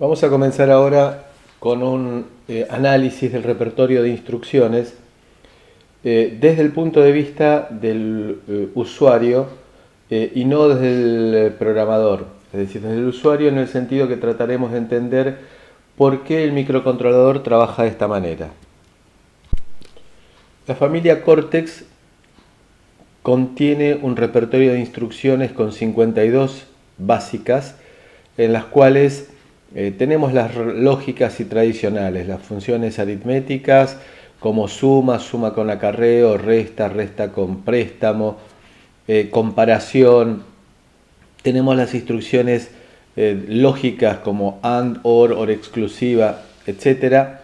Vamos a comenzar ahora con un análisis del repertorio de instrucciones desde el punto de vista del usuario y no desde el programador. Es decir, desde el usuario en el sentido que trataremos de entender por qué el microcontrolador trabaja de esta manera. La familia Cortex contiene un repertorio de instrucciones con 52 básicas en las cuales tenemos las lógicas y tradicionales, las funciones aritméticas como suma, suma con acarreo, resta, resta con préstamo, comparación. Tenemos las instrucciones lógicas como AND, OR exclusiva, etc.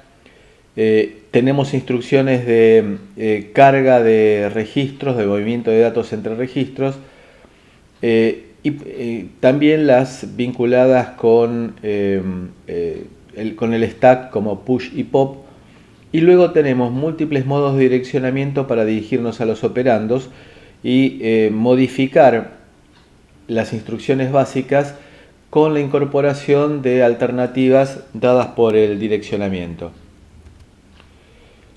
Tenemos instrucciones de carga de registros, de movimiento de datos entre registros, y también las vinculadas con el stack como push y pop. Y luego tenemos múltiples modos de direccionamiento para dirigirnos a los operandos y modificar las instrucciones básicas con la incorporación de alternativas dadas por el direccionamiento.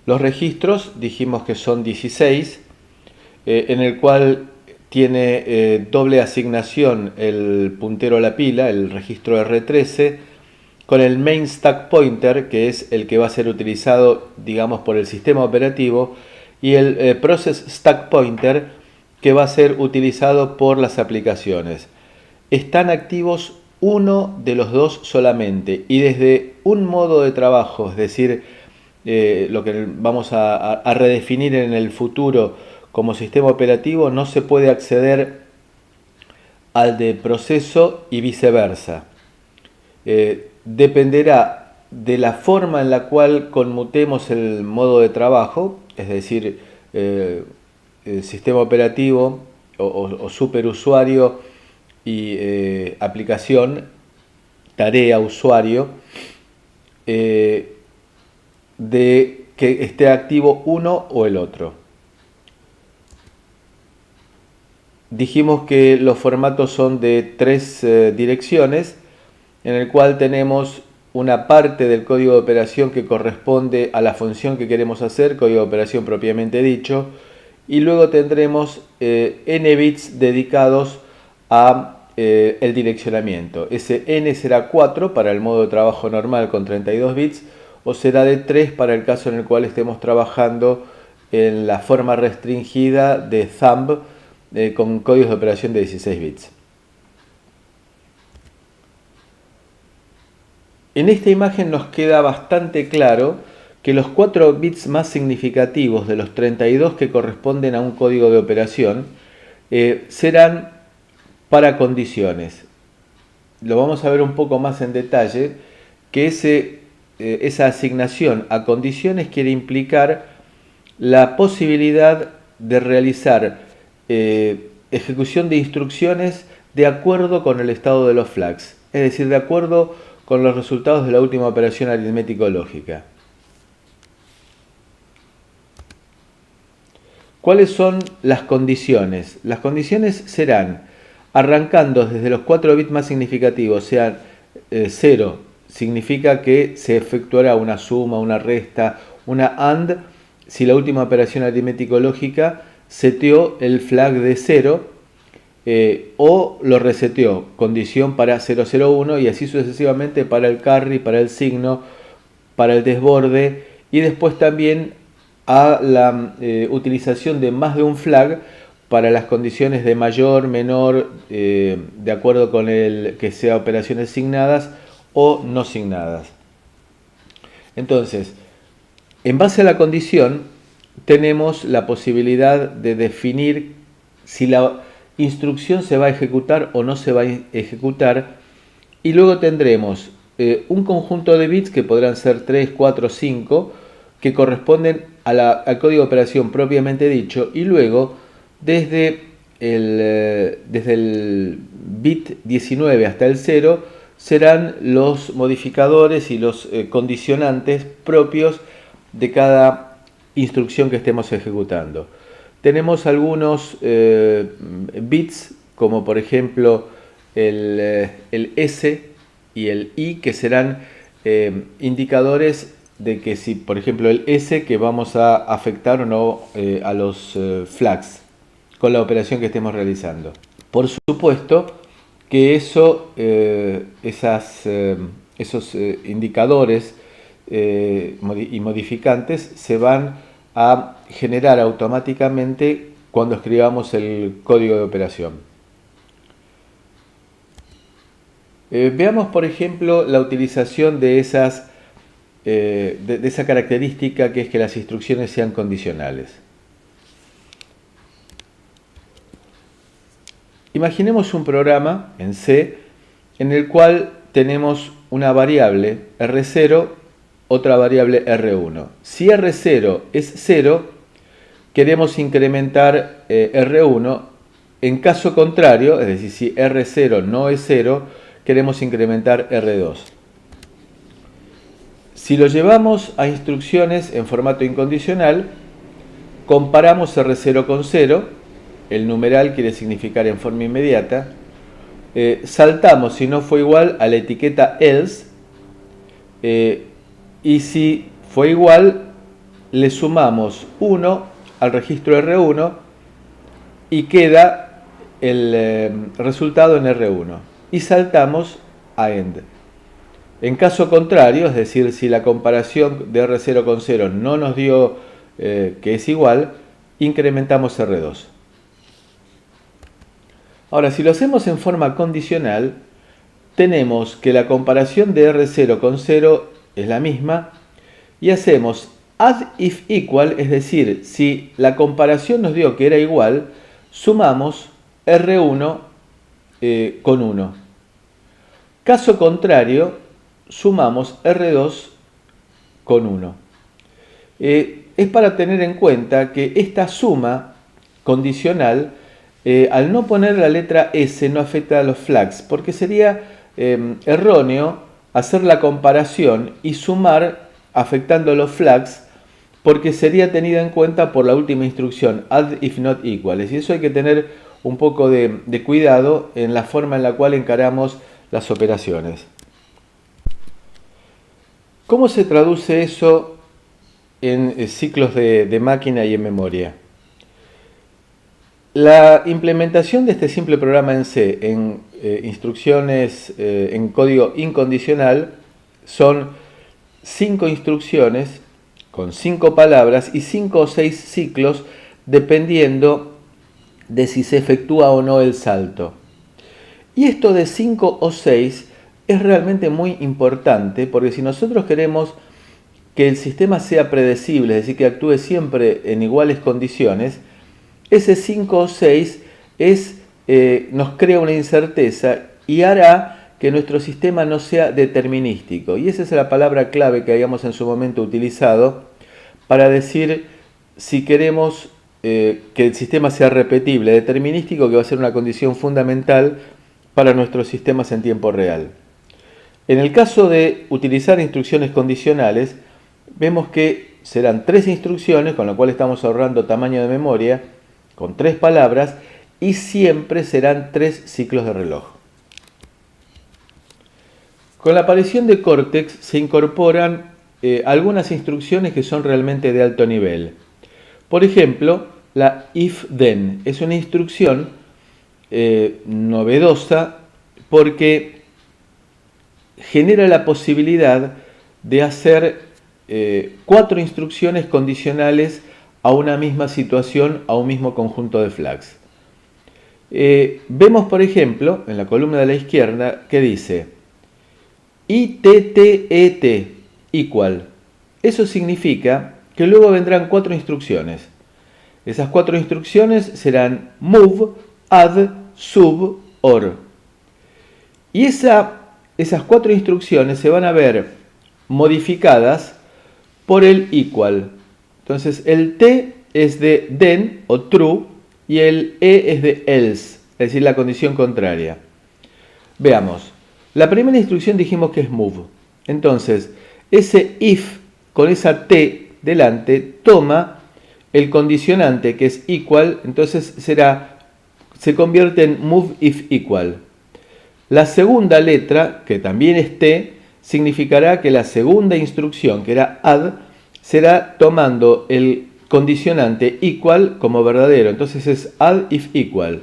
Los registros dijimos que son 16, en el cual tiene doble asignación el puntero a la pila, el registro R13, con el main stack pointer, que es el que va a ser utilizado, digamos, por el sistema operativo, y el process stack pointer, que va a ser utilizado por las aplicaciones. Están activos uno de los dos solamente, y desde un modo de trabajo, es decir, lo que vamos a redefinir en el futuro como sistema operativo, no se puede acceder al de proceso y viceversa. Dependerá de la forma en la cual conmutemos el modo de trabajo, es decir, el sistema operativo o superusuario y aplicación, tarea, usuario, de que esté activo uno o el otro. Dijimos que los formatos son de tres direcciones, en el cual tenemos una parte del código de operación que corresponde a la función que queremos hacer, código de operación propiamente dicho, y luego tendremos n bits dedicados a el direccionamiento. Ese n será 4 para el modo de trabajo normal con 32 bits, o será de 3 para el caso en el cual estemos trabajando en la forma restringida de thumb con códigos de operación de 16 bits. En esta imagen nos queda bastante claro que los 4 bits más significativos de los 32 que corresponden a un código de operación serán para condiciones. Lo vamos a ver un poco más en detalle, que esa asignación a condiciones quiere implicar la posibilidad de realizar ejecución de instrucciones de acuerdo con el estado de los flags, es decir, de acuerdo con los resultados de la última operación aritmético-lógica. ¿Cuáles son las condiciones? Las condiciones serán, arrancando desde los 4 bits más significativos, sean 0, significa que se efectuará una suma, una resta, una AND, si la última operación aritmético-lógica seteó el flag de 0 o lo reseteó, condición para 001 y así sucesivamente para el carry, para el signo, para el desborde y después también a la utilización de más de un flag para las condiciones de mayor, menor, de acuerdo con el que sea operaciones signadas o no signadas. Entonces, en base a la condición, tenemos la posibilidad de definir si la instrucción se va a ejecutar o no se va a ejecutar, y luego tendremos un conjunto de bits que podrán ser 3, 4, 5 que corresponden al código de operación propiamente dicho, y luego desde el bit 19 hasta el 0 serán los modificadores y los condicionantes propios de cada instrucción que estemos ejecutando. Tenemos algunos bits, como por ejemplo el S, y el I, que serán indicadores de que si, por ejemplo, el S, que vamos a afectar o no a los flags con la operación que estemos realizando. Por supuesto que esos indicadores y modificantes se van a generar automáticamente cuando escribamos el código de operación. Veamos, por ejemplo, la utilización de esa característica, que es que las instrucciones sean condicionales. Imaginemos un programa en C en el cual tenemos una variable R0, otra variable R1. Si R0 es 0, queremos incrementar R1. En caso contrario, es decir, si R0 no es 0, queremos incrementar R2. Si lo llevamos a instrucciones en formato incondicional, comparamos R0 con 0, el numeral quiere significar en forma inmediata, saltamos si no fue igual a la etiqueta else, y si fue igual, le sumamos 1 al registro R1 y queda el resultado en R1. Y saltamos a end. En caso contrario, es decir, si la comparación de R0 con 0 no nos dio que es igual, incrementamos R2. Ahora, si lo hacemos en forma condicional, tenemos que la comparación de R0 con 0 es la misma y hacemos add if equal, es decir, si la comparación nos dio que era igual, sumamos R1 con 1. Caso contrario, sumamos R2 con 1. Es para tener en cuenta que esta suma condicional, al no poner la letra S, no afecta a los flags, porque sería erróneo hacer la comparación y sumar afectando a los flags, porque sería tenida en cuenta por la última instrucción, add if not equal. Y eso hay que tener un poco de cuidado en la forma en la cual encaramos las operaciones. ¿Cómo se traduce eso en ciclos de máquina y en memoria? La implementación de este simple programa en C en instrucciones en código incondicional son 5 instrucciones con 5 palabras y 5 o 6 ciclos, dependiendo de si se efectúa o no el salto. Y esto de 5 o 6 es realmente muy importante, porque si nosotros queremos que el sistema sea predecible, es decir, que actúe siempre en iguales condiciones, ese 5 o 6 nos crea una incerteza y hará que nuestro sistema no sea determinístico. Y esa es la palabra clave que habíamos en su momento utilizado para decir si queremos que el sistema sea repetible, determinístico, que va a ser una condición fundamental para nuestros sistemas en tiempo real. En el caso de utilizar instrucciones condicionales, vemos que serán 3 instrucciones, con lo cual estamos ahorrando tamaño de memoria, con 3 palabras, y siempre serán 3 ciclos de reloj. Con la aparición de Cortex se incorporan algunas instrucciones que son realmente de alto nivel. Por ejemplo, la if-then es una instrucción novedosa porque genera la posibilidad de hacer 4 instrucciones condicionales a una misma situación, a un mismo conjunto de flags. Vemos, por ejemplo, en la columna de la izquierda que dice ittet equal. Eso significa que luego vendrán 4 instrucciones. Esas 4 instrucciones serán move, add, sub, or. Y esas 4 instrucciones se van a ver modificadas por el equal. Entonces el T es de then o true y el E es de else, es decir, la condición contraria. Veamos. La primera instrucción dijimos que es move. Entonces, ese if con esa T delante toma el condicionante que es equal, entonces se convierte en move if equal. La segunda letra, que también es T, significará que la segunda instrucción, que era add, será tomando el condicionante equal como verdadero. Entonces es add if equal.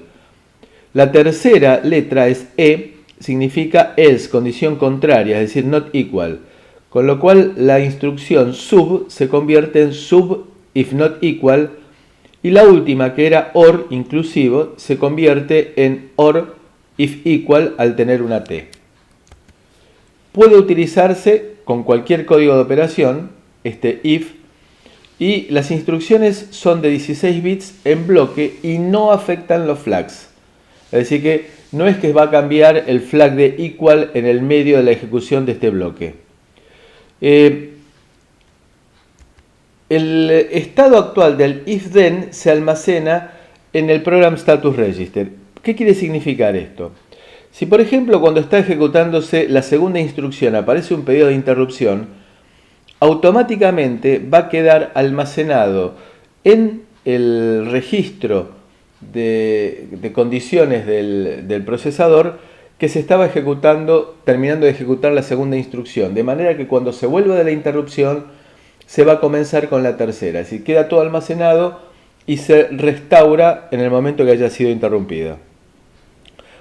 La tercera letra es E, significa else, condición contraria, es decir, not equal. Con lo cual la instrucción sub se convierte en sub if not equal. Y la última, que era or inclusivo, se convierte en or if equal al tener una T. Puede utilizarse con cualquier código de operación, este if, y las instrucciones son de 16 bits en bloque y no afectan los flags. Es decir que no es que va a cambiar el flag de equal en el medio de la ejecución de este bloque. El estado actual del if-then se almacena en el Program Status Register. ¿Qué quiere significar esto? Si por ejemplo cuando está ejecutándose la segunda instrucción aparece un pedido de interrupción, automáticamente va a quedar almacenado en el registro de condiciones del procesador que se estaba ejecutando, terminando de ejecutar la segunda instrucción, de manera que cuando se vuelva de la interrupción se va a comenzar con la tercera, es decir, queda todo almacenado y se restaura en el momento que haya sido interrumpido.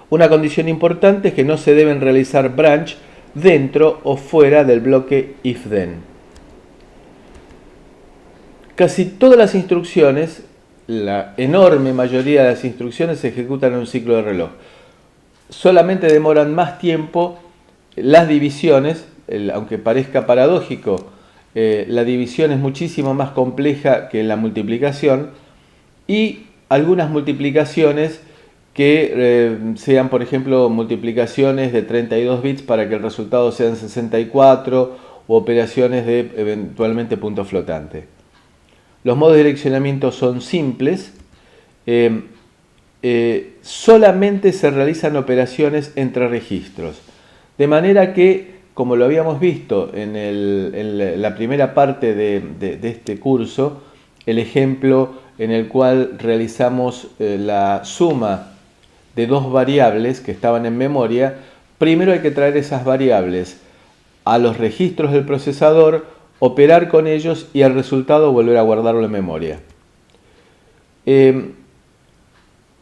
Una condición importante es que no se deben realizar branch dentro o fuera del bloque if-then. Casi todas las instrucciones, la enorme mayoría de las instrucciones se ejecutan en un ciclo de reloj. Solamente demoran más tiempo las divisiones, aunque parezca paradójico, la división es muchísimo más compleja que la multiplicación, y algunas multiplicaciones que sean, por ejemplo, multiplicaciones de 32 bits para que el resultado sean 64, o operaciones de eventualmente punto flotante. Los modos de direccionamiento son simples. Solamente se realizan operaciones entre registros. De manera que, como lo habíamos visto en la primera parte de este curso, el ejemplo en el cual realizamos la suma de dos variables que estaban en memoria, primero hay que traer esas variables a los registros del procesador, operar con ellos y al resultado volver a guardarlo en memoria.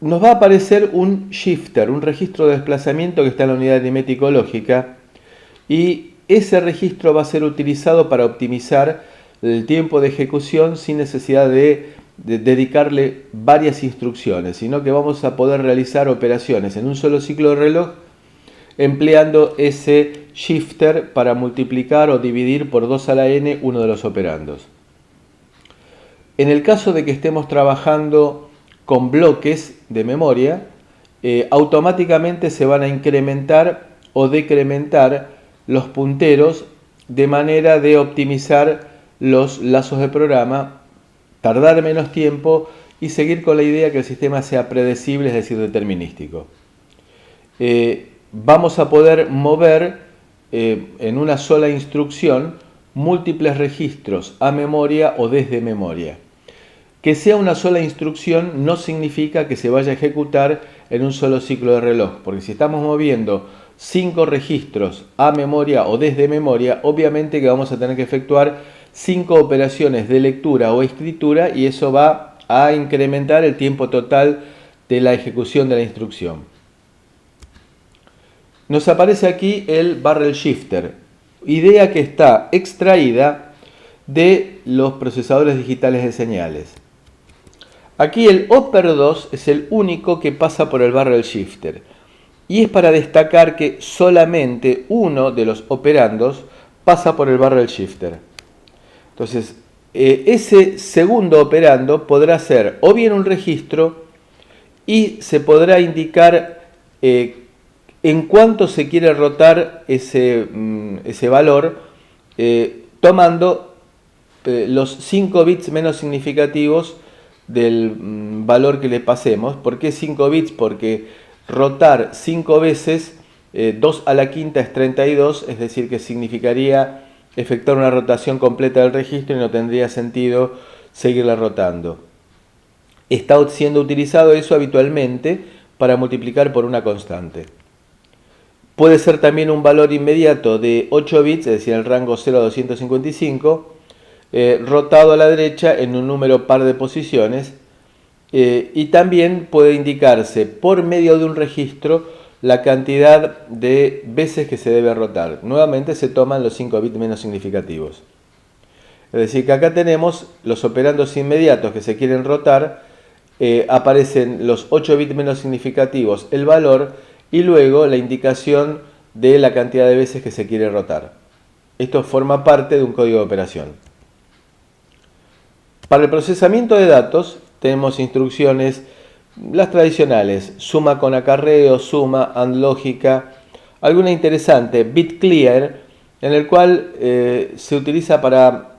Nos va a aparecer un shifter, un registro de desplazamiento que está en la unidad aritmético lógica, y ese registro va a ser utilizado para optimizar el tiempo de ejecución sin necesidad de dedicarle varias instrucciones, sino que vamos a poder realizar operaciones en un solo ciclo de reloj empleando ese shifter para multiplicar o dividir por 2 a la n uno de los operandos. En el caso de que estemos trabajando con bloques de memoria, automáticamente se van a incrementar o decrementar los punteros de manera de optimizar los lazos de programa, tardar menos tiempo y seguir con la idea que el sistema sea predecible, es decir, determinístico. Vamos a poder mover en una sola instrucción múltiples registros a memoria o desde memoria. Que sea una sola instrucción no significa que se vaya a ejecutar en un solo ciclo de reloj, porque si estamos moviendo 5 registros a memoria o desde memoria, obviamente que vamos a tener que efectuar 5 operaciones de lectura o escritura, y eso va a incrementar el tiempo total de la ejecución de la instrucción. Nos aparece aquí el barrel shifter, idea que está extraída de los procesadores digitales de señales. Aquí el Oper 2 es el único que pasa por el barrel shifter, y es para destacar que solamente uno de los operandos pasa por el barrel shifter. Entonces, ese segundo operando podrá ser o bien un registro, y se podrá indicar en cuánto se quiere rotar ese valor, tomando los 5 bits menos significativos del valor que le pasemos. ¿Por qué 5 bits? Porque rotar 5 veces 2 a la quinta es 32, es decir que significaría efectuar una rotación completa del registro y no tendría sentido seguirla rotando. Está siendo utilizado eso habitualmente para multiplicar por una constante. Puede ser también un valor inmediato de 8 bits, es decir, el rango 0 a 255, rotado a la derecha en un número par de posiciones, y también puede indicarse por medio de un registro la cantidad de veces que se debe rotar. Nuevamente se toman los 5 bits menos significativos. Es decir, que acá tenemos los operandos inmediatos que se quieren rotar, aparecen los 8 bits menos significativos, el valor, y luego la indicación de la cantidad de veces que se quiere rotar. Esto forma parte de un código de operación. Para el procesamiento de datos tenemos instrucciones, las tradicionales, suma con acarreo, suma, AND lógica, alguna interesante, bit clear, en el cual se utiliza para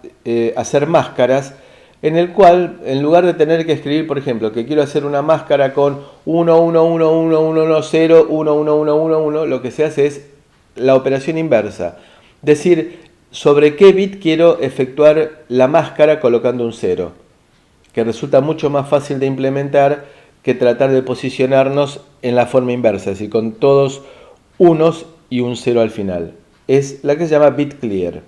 hacer máscaras, en el cual en lugar de tener que escribir, por ejemplo, que quiero hacer una máscara con 1, 1, 1, 1, 1, 1, 0, 1, 1, 1, 1, 1, lo que se hace es la operación inversa. Decir, sobre qué bit quiero efectuar la máscara colocando un 0, que resulta mucho más fácil de implementar que tratar de posicionarnos en la forma inversa, es decir, con todos unos y un 0 al final. Es la que se llama bit clear.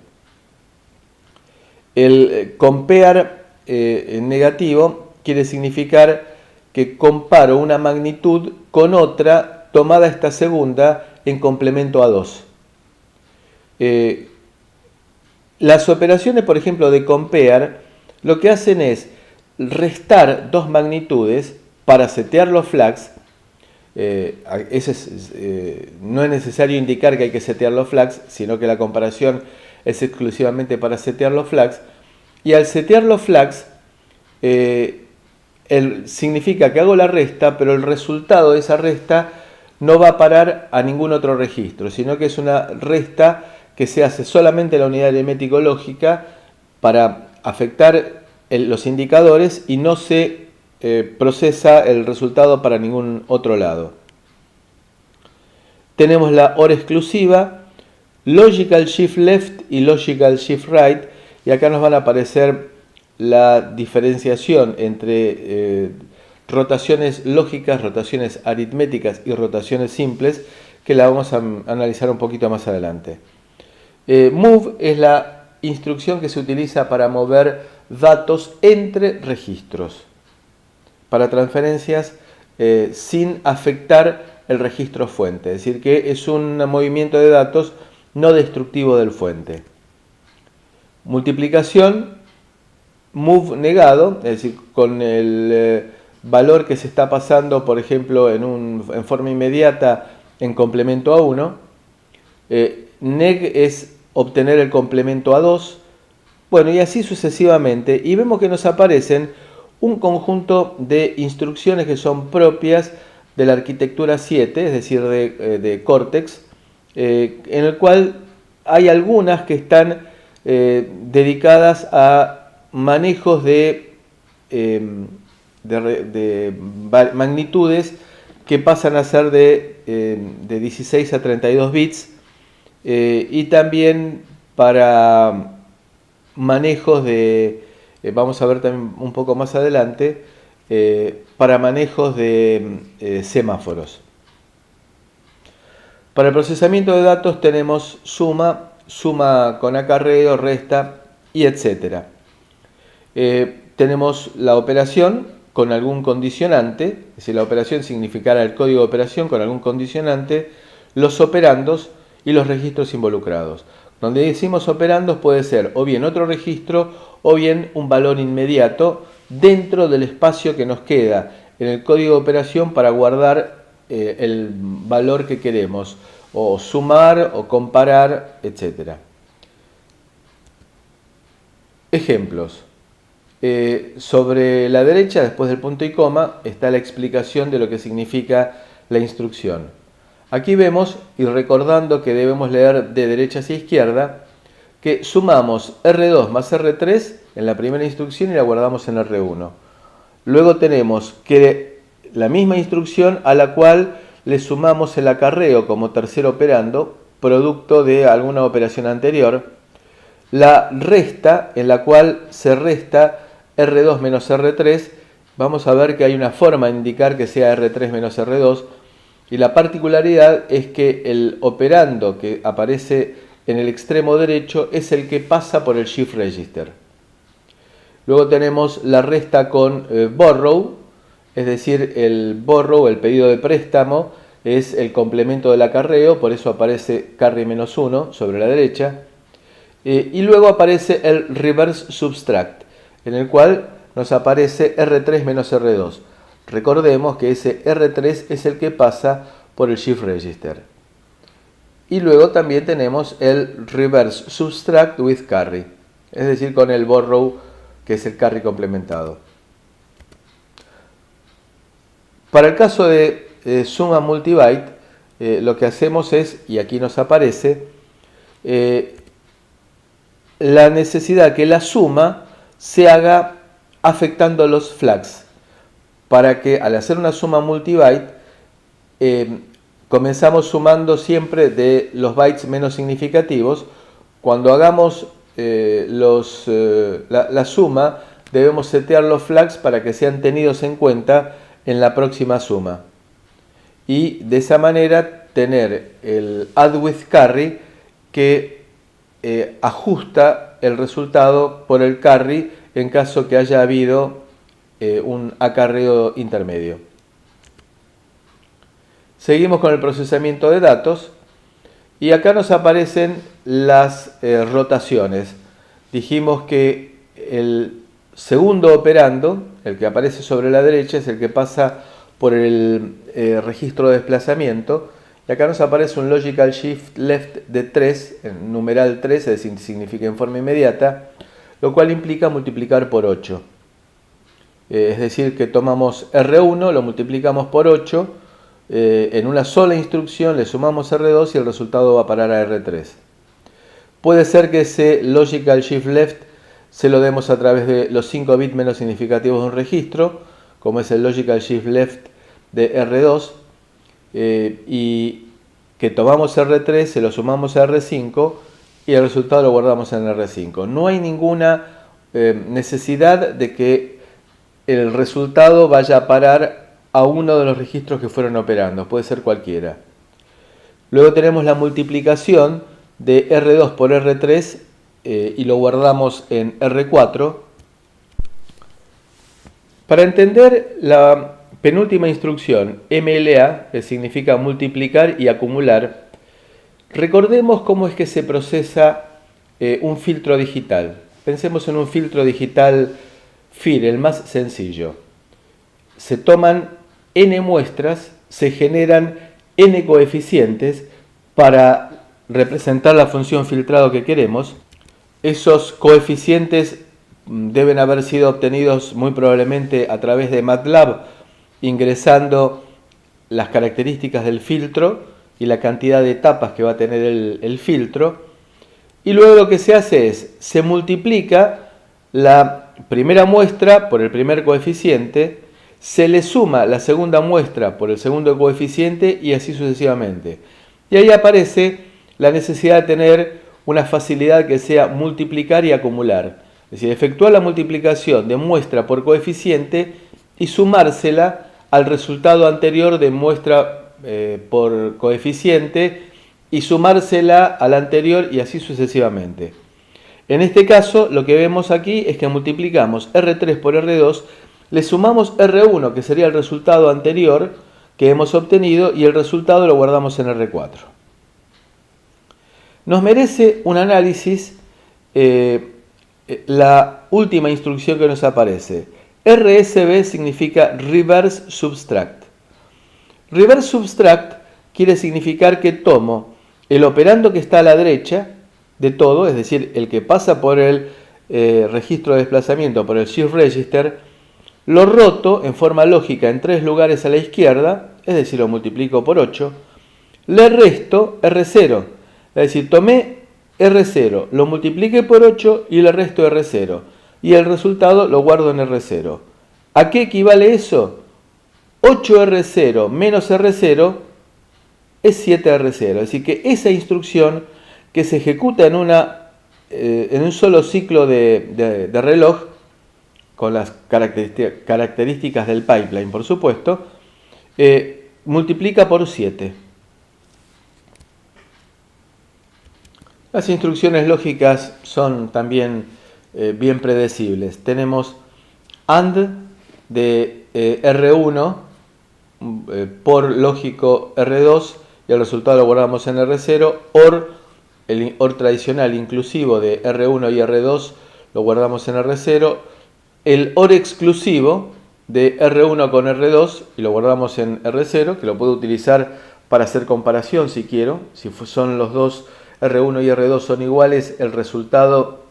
El compare negativo quiere significar que comparo una magnitud con otra tomada esta segunda en complemento a 2. Las operaciones, por ejemplo, de compare, lo que hacen es restar dos magnitudes para setear los flags. No es necesario indicar que hay que setear los flags, sino que la comparación es exclusivamente para setear los flags. Y al setear los flags, significa que hago la resta, pero el resultado de esa resta no va a parar a ningún otro registro, sino que es una resta que se hace solamente en la unidad aritmético-lógica para afectar los indicadores y no se procesa el resultado para ningún otro lado. Tenemos la OR exclusiva, Logical Shift Left y Logical Shift Right, y acá nos van a aparecer la diferenciación entre rotaciones lógicas, rotaciones aritméticas y rotaciones simples, que la vamos a analizar un poquito más adelante. Move es la instrucción que se utiliza para mover datos entre registros, para transferencias sin afectar el registro fuente, es decir, que es un movimiento de datos no destructivo del fuente. Multiplicación, move negado, es decir, con el valor que se está pasando, por ejemplo, en forma inmediata en complemento a 1. Neg es obtener el complemento a 2. Bueno, y así sucesivamente. Y vemos que nos aparecen un conjunto de instrucciones que son propias de la arquitectura 7, es decir, de Cortex, en el cual hay algunas que están dedicadas a manejos de magnitudes que pasan a ser de 16 a 32 bits, y también para manejos de, vamos a ver también un poco más adelante, para manejos de semáforos. Para el procesamiento de datos tenemos suma, suma con acarreo, resta y etcétera. Tenemos la operación con algún condicionante, es decir, la operación significará el código de operación con algún condicionante, los operandos y los registros involucrados. Donde decimos operandos puede ser o bien otro registro o bien un valor inmediato dentro del espacio que nos queda en el código de operación para guardar el valor que queremos, o sumar o comparar, etc. Ejemplos. Sobre la derecha, después del punto y coma, está la explicación de lo que significa la instrucción. Aquí vemos, y recordando que debemos leer de derecha hacia izquierda, que sumamos R2 más R3 en la primera instrucción y la guardamos en R1. Luego tenemos que la misma instrucción a la cual le sumamos el acarreo como tercer operando, producto de alguna operación anterior, la resta en la cual se resta R2 menos R3, vamos a ver que hay una forma de indicar que sea R3 menos R2, Y la particularidad es que el operando que aparece en el extremo derecho es el que pasa por el Shift Register. Luego tenemos la resta con borrow, es decir, el borrow, el pedido de préstamo, es el complemento del acarreo, por eso aparece carry -1 sobre la derecha. Y luego aparece el reverse subtract, en el cual nos aparece R3 menos R2. Recordemos que ese R3 es el que pasa por el Shift Register. Y luego también tenemos el reverse subtract with carry, es decir, con el borrow, que es el carry complementado. Para el caso de suma multibyte, lo que hacemos es, y aquí nos aparece, la necesidad que la suma se haga afectando los flags, para que al hacer una suma multibyte comenzamos sumando siempre de los bytes menos significativos. Cuando hagamos la suma, debemos setear los flags para que sean tenidos en cuenta en la próxima suma, y de esa manera tener el add with carry que ajusta el resultado por el carry en caso que haya habido un acarreo intermedio. Seguimos con el procesamiento de datos y acá nos aparecen las rotaciones. Dijimos que el segundo operando, el que aparece sobre la derecha, es el que pasa por el registro de desplazamiento. Y acá nos aparece un logical shift left de 3, en numeral 3, es decir, significa en forma inmediata, lo cual implica multiplicar por 8. Es decir, que tomamos R1, lo multiplicamos por 8, en una sola instrucción le sumamos R2 y el resultado va a parar a R3. Puede ser que ese logical shift left se lo demos a través de los 5 bits menos significativos de un registro, como es el logical shift left de R2, y que tomamos R3, se lo sumamos a R5 y el resultado lo guardamos en R5. No hay ninguna necesidad de que el resultado vaya a parar a uno de los registros que fueron operando, puede ser cualquiera. Luego tenemos la multiplicación de R2 por R3 y lo guardamos en R4. Para entender la penúltima instrucción, MLA, que significa multiplicar y acumular, recordemos cómo es que se procesa un filtro digital. Pensemos en un filtro digital FIR, el más sencillo. Se toman n muestras, se generan n coeficientes para representar la función filtrado que queremos. Esos coeficientes deben haber sido obtenidos muy probablemente a través de MATLAB, ingresando las características del filtro y la cantidad de etapas que va a tener el filtro. Y luego lo que se hace es, se multiplica la primera muestra por el primer coeficiente, se le suma la segunda muestra por el segundo coeficiente y así sucesivamente. Y ahí aparece la necesidad de tener una facilidad que sea multiplicar y acumular. Es decir, efectuar la multiplicación de muestra por coeficiente y sumársela al resultado anterior de muestra por coeficiente y sumársela al anterior y así sucesivamente. En este caso, lo que vemos aquí es que multiplicamos R3 por R2, le sumamos R1, que sería el resultado anterior que hemos obtenido, y el resultado lo guardamos en R4. Nos merece un análisis la última instrucción que nos aparece. RSB significa Reverse Subtract. Reverse Subtract quiere significar que tomo el operando que está a la derecha de todo, es decir, el que pasa por el registro de desplazamiento, por el Shift Register, lo roto en forma lógica en 3 lugares a la izquierda, es decir, lo multiplico por 8, le resto R0, es decir, tomé R0, lo multipliqué por 8 y le resto R0, y el resultado lo guardo en R0. ¿A qué equivale eso? 8R0 menos R0 es 7R0, es decir, que esa instrucción que se ejecuta en un solo ciclo de reloj, con las características del pipeline, por supuesto, multiplica por 7. Las instrucciones lógicas son también bien predecibles. Tenemos AND de R1 por lógico R2 y el resultado lo guardamos en R0, OR, el OR tradicional inclusivo de R1 y R2 lo guardamos en R0, el OR exclusivo de R1 con R2 y lo guardamos en R0, que lo puedo utilizar para hacer comparación si quiero. Si son los dos R1 y R2 son iguales, el resultado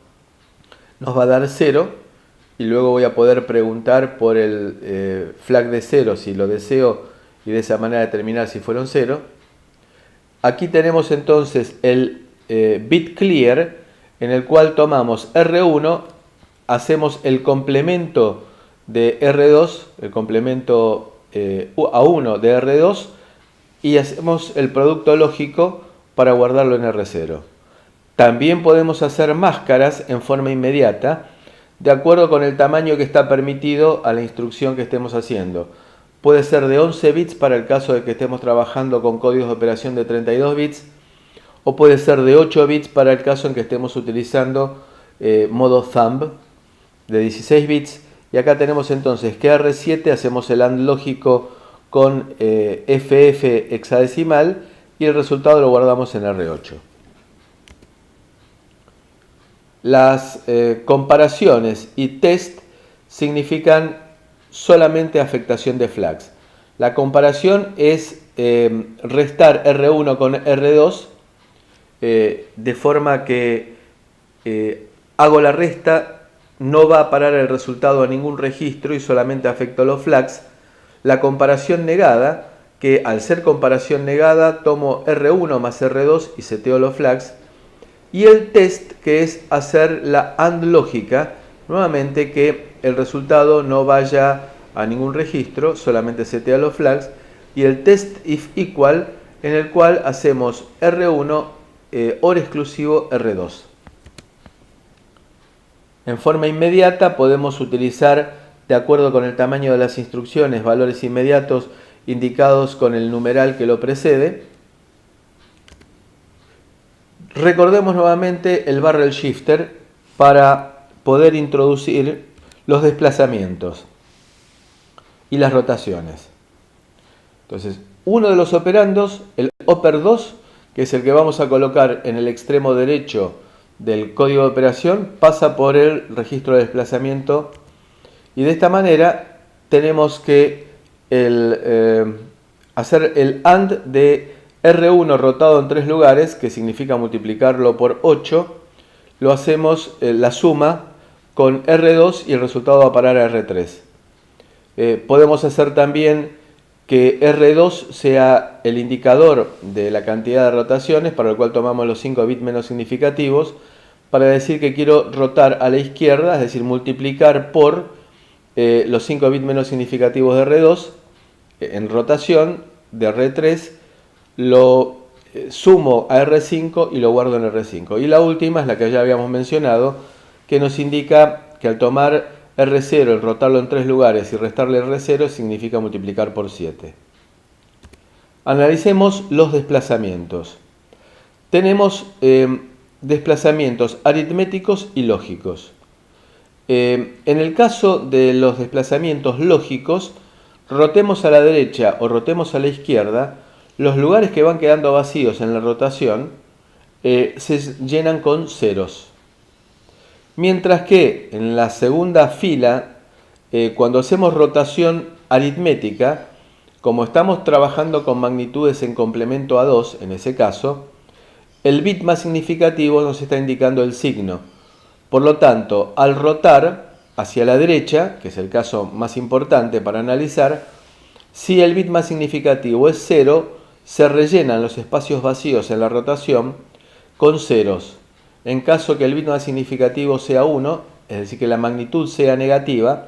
nos va a dar 0 y luego voy a poder preguntar por el flag de 0 si lo deseo y de esa manera determinar si fueron 0. Aquí tenemos entonces el bit clear, en el cual tomamos R1, hacemos el complemento de R2, el complemento A1 de R2 y hacemos el producto lógico para guardarlo en R0. También podemos hacer máscaras en forma inmediata, de acuerdo con el tamaño que está permitido a la instrucción que estemos haciendo. Puede ser de 11 bits para el caso de que estemos trabajando con códigos de operación de 32 bits, o puede ser de 8 bits para el caso en que estemos utilizando modo thumb de 16 bits. Y acá tenemos entonces que R7 hacemos el AND lógico con FF hexadecimal y el resultado lo guardamos en R8. Las comparaciones y test significan solamente afectación de flags. La comparación es restar R1 con R2 de forma que hago la resta, no va a parar el resultado a ningún registro y solamente afecto los flags. La comparación negada, que al ser comparación negada tomo R1 más R2 y seteo los flags. Y el test, que es hacer la AND lógica, nuevamente que el resultado no vaya a ningún registro, solamente setea los flags. Y el test if equal, en el cual hacemos R1 OR exclusivo R2. En forma inmediata podemos utilizar, de acuerdo con el tamaño de las instrucciones, valores inmediatos indicados con el numeral que lo precede. Recordemos nuevamente el barrel shifter para poder introducir los desplazamientos y las rotaciones. Entonces, uno de los operandos, el oper 2, que es el que vamos a colocar en el extremo derecho del código de operación, pasa por el registro de desplazamiento y de esta manera tenemos que hacer el AND de R1 rotado en 3 lugares, que significa multiplicarlo por 8, lo hacemos la suma con R2 y el resultado va a parar a R3. Podemos hacer también que R2 sea el indicador de la cantidad de rotaciones, para el cual tomamos los 5 bits menos significativos, para decir que quiero rotar a la izquierda, es decir, multiplicar por los 5 bits menos significativos de R2 en rotación de R3, lo sumo a R5 y lo guardo en R5. Y la última es la que ya habíamos mencionado, que nos indica que al tomar R0, el rotarlo en 3 lugares y restarle R0 significa multiplicar por 7. Analicemos los desplazamientos. Tenemos desplazamientos aritméticos y lógicos. En el caso de los desplazamientos lógicos, rotemos a la derecha o rotemos a la izquierda, los lugares que van quedando vacíos en la rotación se llenan con ceros. Mientras que en la segunda fila, cuando hacemos rotación aritmética, como estamos trabajando con magnitudes en complemento a 2, en ese caso, el bit más significativo nos está indicando el signo. Por lo tanto, al rotar hacia la derecha, que es el caso más importante para analizar, si el bit más significativo es 0, se rellenan los espacios vacíos en la rotación con ceros. En caso que el bit más significativo sea 1, es decir, que la magnitud sea negativa,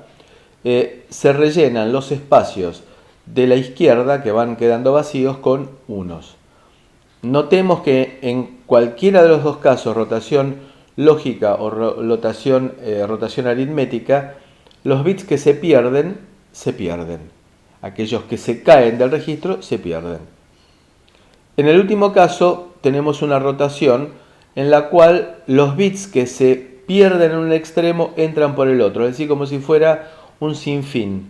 se rellenan los espacios de la izquierda que van quedando vacíos con unos. Notemos que en cualquiera de los dos casos, rotación lógica o rotación aritmética, los bits que se pierden, se pierden. Aquellos que se caen del registro se pierden. En el último caso tenemos una rotación en la cual los bits que se pierden en un extremo entran por el otro, es decir, como si fuera un sinfín,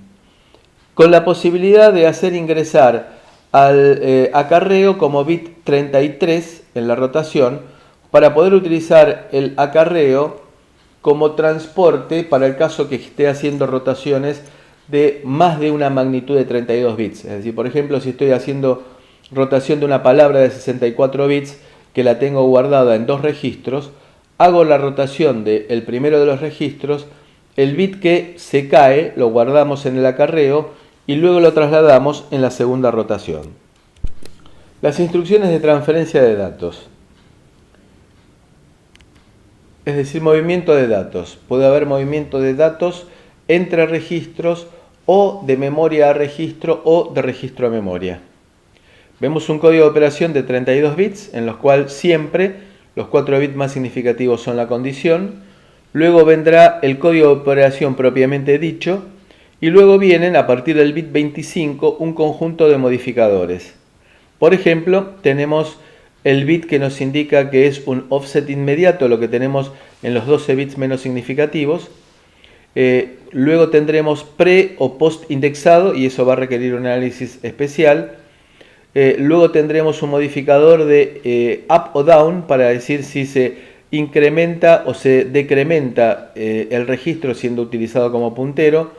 con la posibilidad de hacer ingresar al acarreo como bit 33 en la rotación para poder utilizar el acarreo como transporte para el caso que esté haciendo rotaciones de más de una magnitud de 32 bits. Es decir, por ejemplo, si estoy haciendo rotación de una palabra de 64 bits que la tengo guardada en dos registros, hago la rotación del primero de los registros, el bit que se cae lo guardamos en el acarreo y luego lo trasladamos en la segunda rotación. Las instrucciones de transferencia de datos. Es decir, movimiento de datos. Puede haber movimiento de datos entre registros o de memoria a registro o de registro a memoria. Vemos un código de operación de 32 bits en los cuales siempre los 4 bits más significativos son la condición. Luego vendrá el código de operación propiamente dicho y luego vienen a partir del bit 25 un conjunto de modificadores. Por ejemplo, tenemos el bit que nos indica que es un offset inmediato, lo que tenemos en los 12 bits menos significativos. Luego tendremos pre o post indexado y eso va a requerir un análisis especial. Luego tendremos un modificador de up o down para decir si se incrementa o se decrementa el registro siendo utilizado como puntero.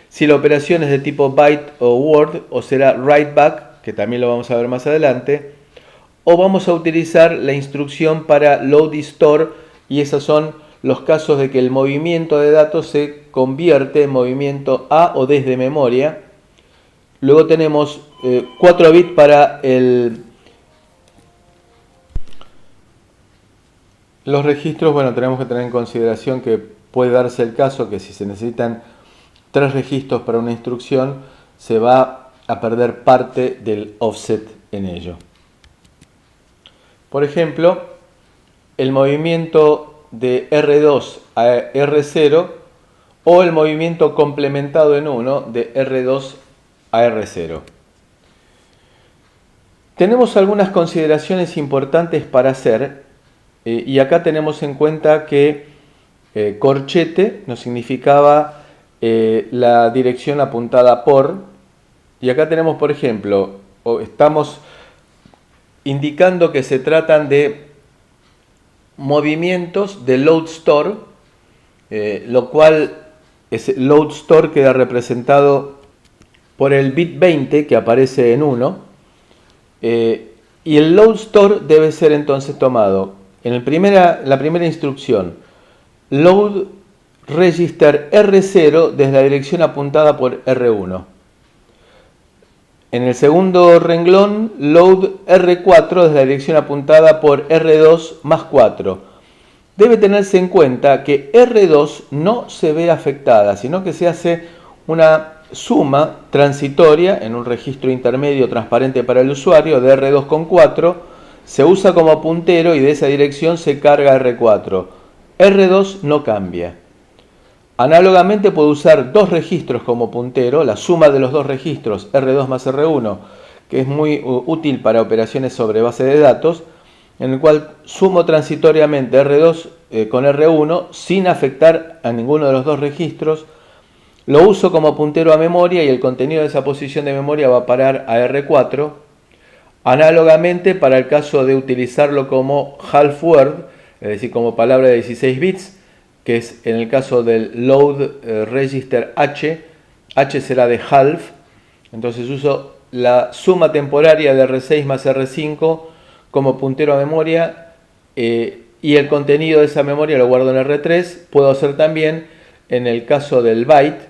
Si la operación es de tipo byte o word o será write back, que también lo vamos a ver más adelante. O vamos a utilizar la instrucción para load y store y esos son los casos de que el movimiento de datos se convierte en movimiento a o desde memoria. Luego tenemos 4 bits para los registros. Bueno, tenemos que tener en consideración que puede darse el caso que si se necesitan 3 registros para una instrucción, se va a perder parte del offset en ello. Por ejemplo, el movimiento de R2 a R0 o el movimiento complementado en 1 de R2 a R0. Tenemos algunas consideraciones importantes para hacer y acá tenemos en cuenta que corchete nos significaba la dirección apuntada por, y acá tenemos, por ejemplo, estamos indicando que se tratan de movimientos de load store, lo cual ese load store queda representado por el bit 20 que aparece en 1, y el load store debe ser entonces tomado en la primera instrucción, load register R0 desde la dirección apuntada por R1. En el segundo renglón, load R4 desde la dirección apuntada por R2 más 4. Debe tenerse en cuenta que R2 no se ve afectada, sino que se hace una suma transitoria en un registro intermedio transparente para el usuario de R2 con 4, se usa como puntero y de esa dirección se carga R4. R2 no cambia. Análogamente puedo usar dos registros como puntero, la suma de los dos registros R2 más R1, que es muy útil para operaciones sobre base de datos, en el cual sumo transitoriamente R2 con R1 sin afectar a ninguno de los dos registros, lo uso como puntero a memoria y el contenido de esa posición de memoria va a parar a R4. Análogamente, para el caso de utilizarlo como half word, es decir, como palabra de 16 bits, que es en el caso del load register H será de half, entonces uso la suma temporaria de R6 más R5 como puntero a memoria y el contenido de esa memoria lo guardo en R3. Puedo hacer también en el caso del byte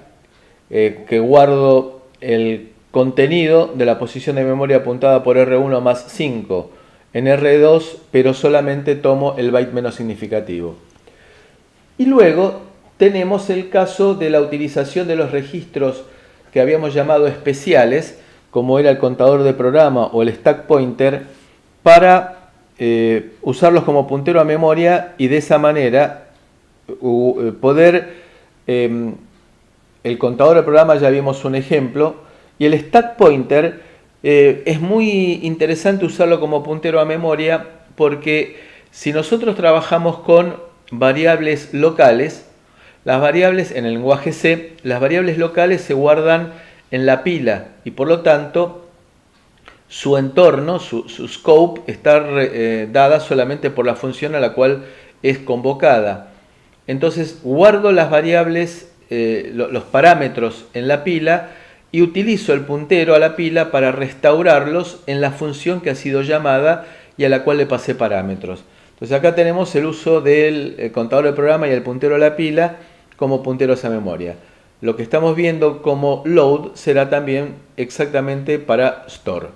que guardo el contenido de la posición de memoria apuntada por R1 más 5 en R2, pero solamente tomo el byte menos significativo. Y luego tenemos el caso de la utilización de los registros que habíamos llamado especiales, como era el contador de programa o el stack pointer, para usarlos como puntero a memoria y de esa manera poder... el contador de programa ya vimos un ejemplo, Y el stack pointer es muy interesante usarlo como puntero a memoria porque si nosotros trabajamos con variables locales, las variables en el lenguaje C, las variables locales se guardan en la pila y por lo tanto su entorno, su scope está dada solamente por la función a la cual es convocada. Entonces guardo las variables, los parámetros en la pila y utilizo el puntero a la pila para restaurarlos en la función que ha sido llamada y a la cual le pasé parámetros. Entonces acá tenemos el uso del contador de programa y el puntero a la pila como punteros a memoria. Lo que estamos viendo como load será también exactamente para store.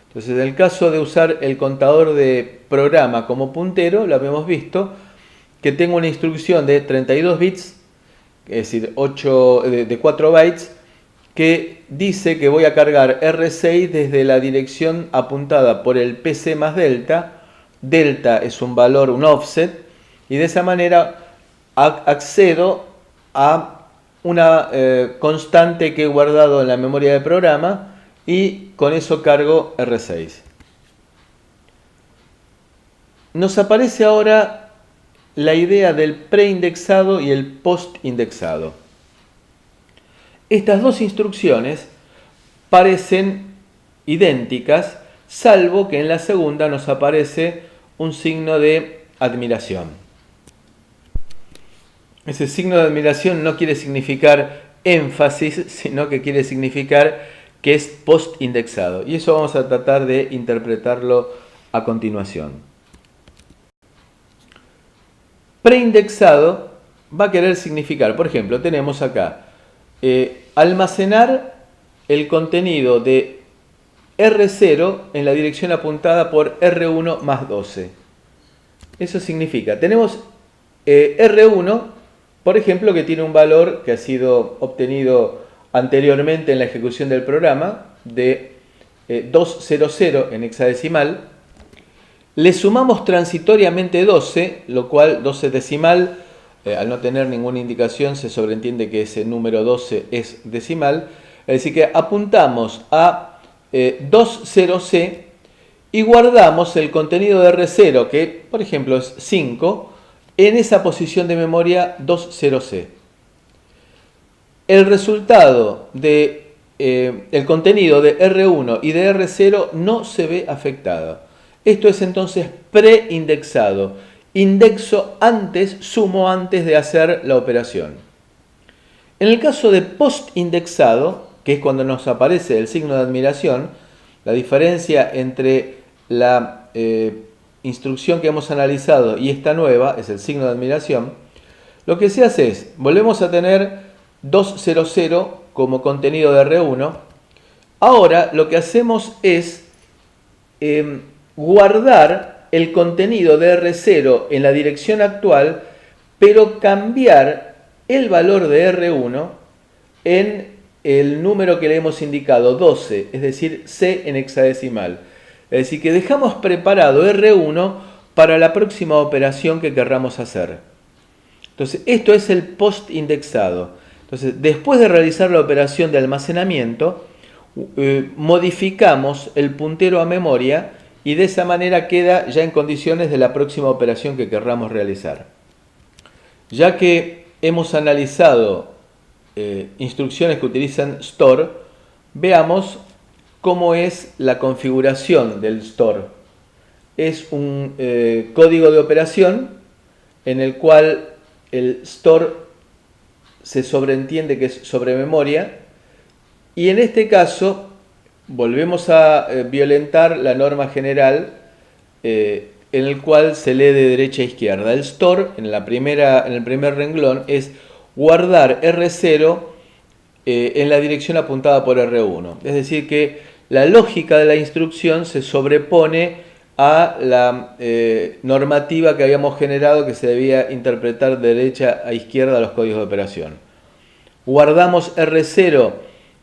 Entonces en el caso de usar el contador de programa como puntero, lo habíamos visto, que tengo una instrucción de 32 bits, es decir, 4 bytes, que dice que voy a cargar R6 desde la dirección apuntada por el PC más delta. Delta es un valor, un offset, y de esa manera accedo a una constante que he guardado en la memoria de programa y con eso cargo R6. Nos aparece ahora la idea del preindexado y el postindexado. Estas dos instrucciones parecen idénticas, salvo que en la segunda nos aparece un signo de admiración. Ese signo de admiración no quiere significar énfasis, sino que quiere significar que es postindexado. Y eso vamos a tratar de interpretarlo a continuación. Preindexado va a querer significar, por ejemplo, tenemos acá almacenar el contenido de R0 en la dirección apuntada por R1 más 12. Eso significa, tenemos R1, por ejemplo, que tiene un valor que ha sido obtenido anteriormente en la ejecución del programa de 200 en hexadecimal. Le sumamos transitoriamente 12, lo cual 12 decimal, al no tener ninguna indicación, se sobreentiende que ese número 12 es decimal. Es decir, que apuntamos a 20C y guardamos el contenido de R0, que por ejemplo es 5, en esa posición de memoria 20C. El resultado de el contenido de R1 y de R0 no se ve afectado. Esto es entonces preindexado. Indexo antes, sumo antes de hacer la operación. En el caso de postindexado, que es cuando nos aparece el signo de admiración, la diferencia entre la instrucción que hemos analizado y esta nueva es el signo de admiración. Lo que se hace es, volvemos a tener 200 como contenido de R1. Ahora lo que hacemos es guardar el contenido de R0 en la dirección actual, pero cambiar el valor de R1 en el número que le hemos indicado, 12, es decir, C en hexadecimal. Es decir, que dejamos preparado R1 para la próxima operación que querramos hacer. Entonces, esto es el postindexado. Entonces, después de realizar la operación de almacenamiento, modificamos el puntero a memoria y de esa manera queda ya en condiciones de la próxima operación que querramos realizar. Ya que hemos analizado instrucciones que utilizan store, veamos cómo es la configuración del store. Es un código de operación en el cual el store se sobreentiende que es sobre memoria y en este caso volvemos a violentar la norma general en el cual se lee de derecha a izquierda. El store en el primer renglón es guardar R0 en la dirección apuntada por R1. Es decir que la lógica de la instrucción se sobrepone a la normativa que habíamos generado que se debía interpretar de derecha a izquierda los códigos de operación. Guardamos R0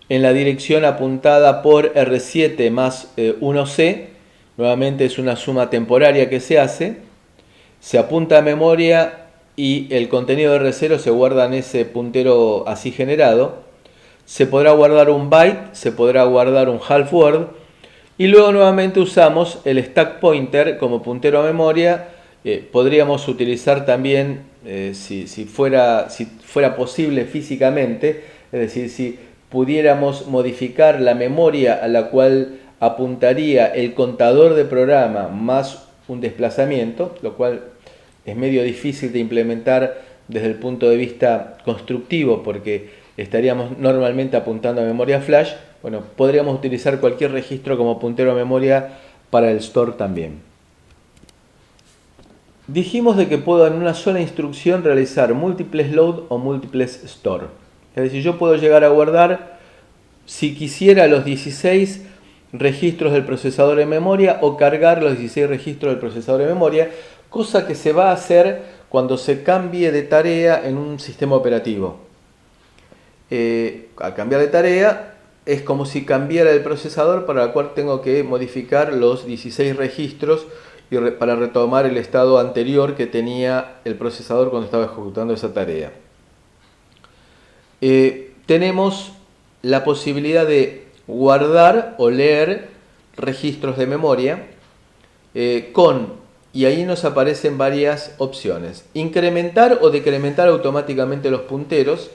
en la dirección apuntada por R7 más 1C. Nuevamente es una suma temporaria que se hace. Se apunta a memoria y el contenido de R0 se guarda en ese puntero así generado. se podrá guardar un byte, se podrá guardar un half word, y luego nuevamente usamos el stack pointer como puntero a memoria. Podríamos utilizar también, si fuera posible físicamente, es decir, si pudiéramos modificar la memoria a la cual apuntaría el contador de programa más un desplazamiento, lo cual es medio difícil de implementar desde el punto de vista constructivo porque estaríamos normalmente apuntando a memoria flash. Bueno, podríamos utilizar cualquier registro como puntero a memoria para el store también. Dijimos de que puedo en una sola instrucción realizar múltiples load o múltiples store. Es decir, yo puedo llegar a guardar, si quisiera, los 16 registros del procesador en memoria o cargar los 16 registros del procesador en memoria, cosa que se va a hacer cuando se cambie de tarea en un sistema operativo. Al cambiar de tarea es como si cambiara el procesador, para el cual tengo que modificar los 16 registros para retomar el estado anterior que tenía el procesador cuando estaba ejecutando esa tarea. Tenemos la posibilidad de guardar o leer registros de memoria y ahí nos aparecen varias opciones: incrementar o decrementar automáticamente los punteros,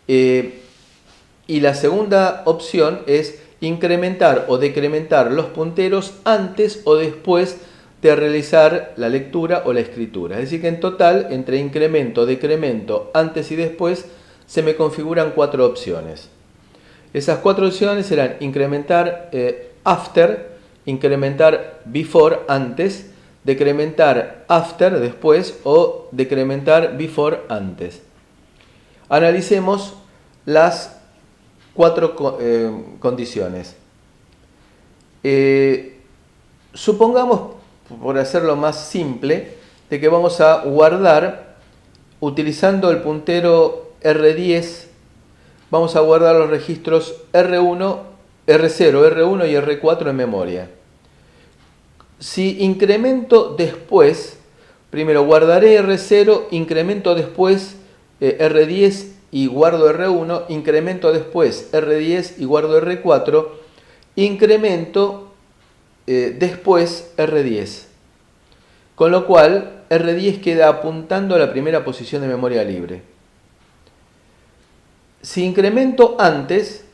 y la segunda opción es incrementar o decrementar los punteros antes o después de realizar la lectura o la escritura. Es decir, que en total, entre incremento, decremento, antes y después, se me configuran 4 opciones. Esas 4 opciones serán incrementar after, incrementar before, antes, decrementar after, después, o decrementar before, antes. Analicemos las 4 condiciones. Supongamos, por hacerlo más simple, de que vamos a guardar utilizando el puntero R10. Vamos a guardar los registros R1, R0, R1 y R4 en memoria. Si incremento después, primero guardaré R0, incremento después R10 y guardo R1, incremento después R10 y guardo R4, incremento después R10. Con lo cual R10 queda apuntando a la primera posición de memoria libre. Si incremento antes,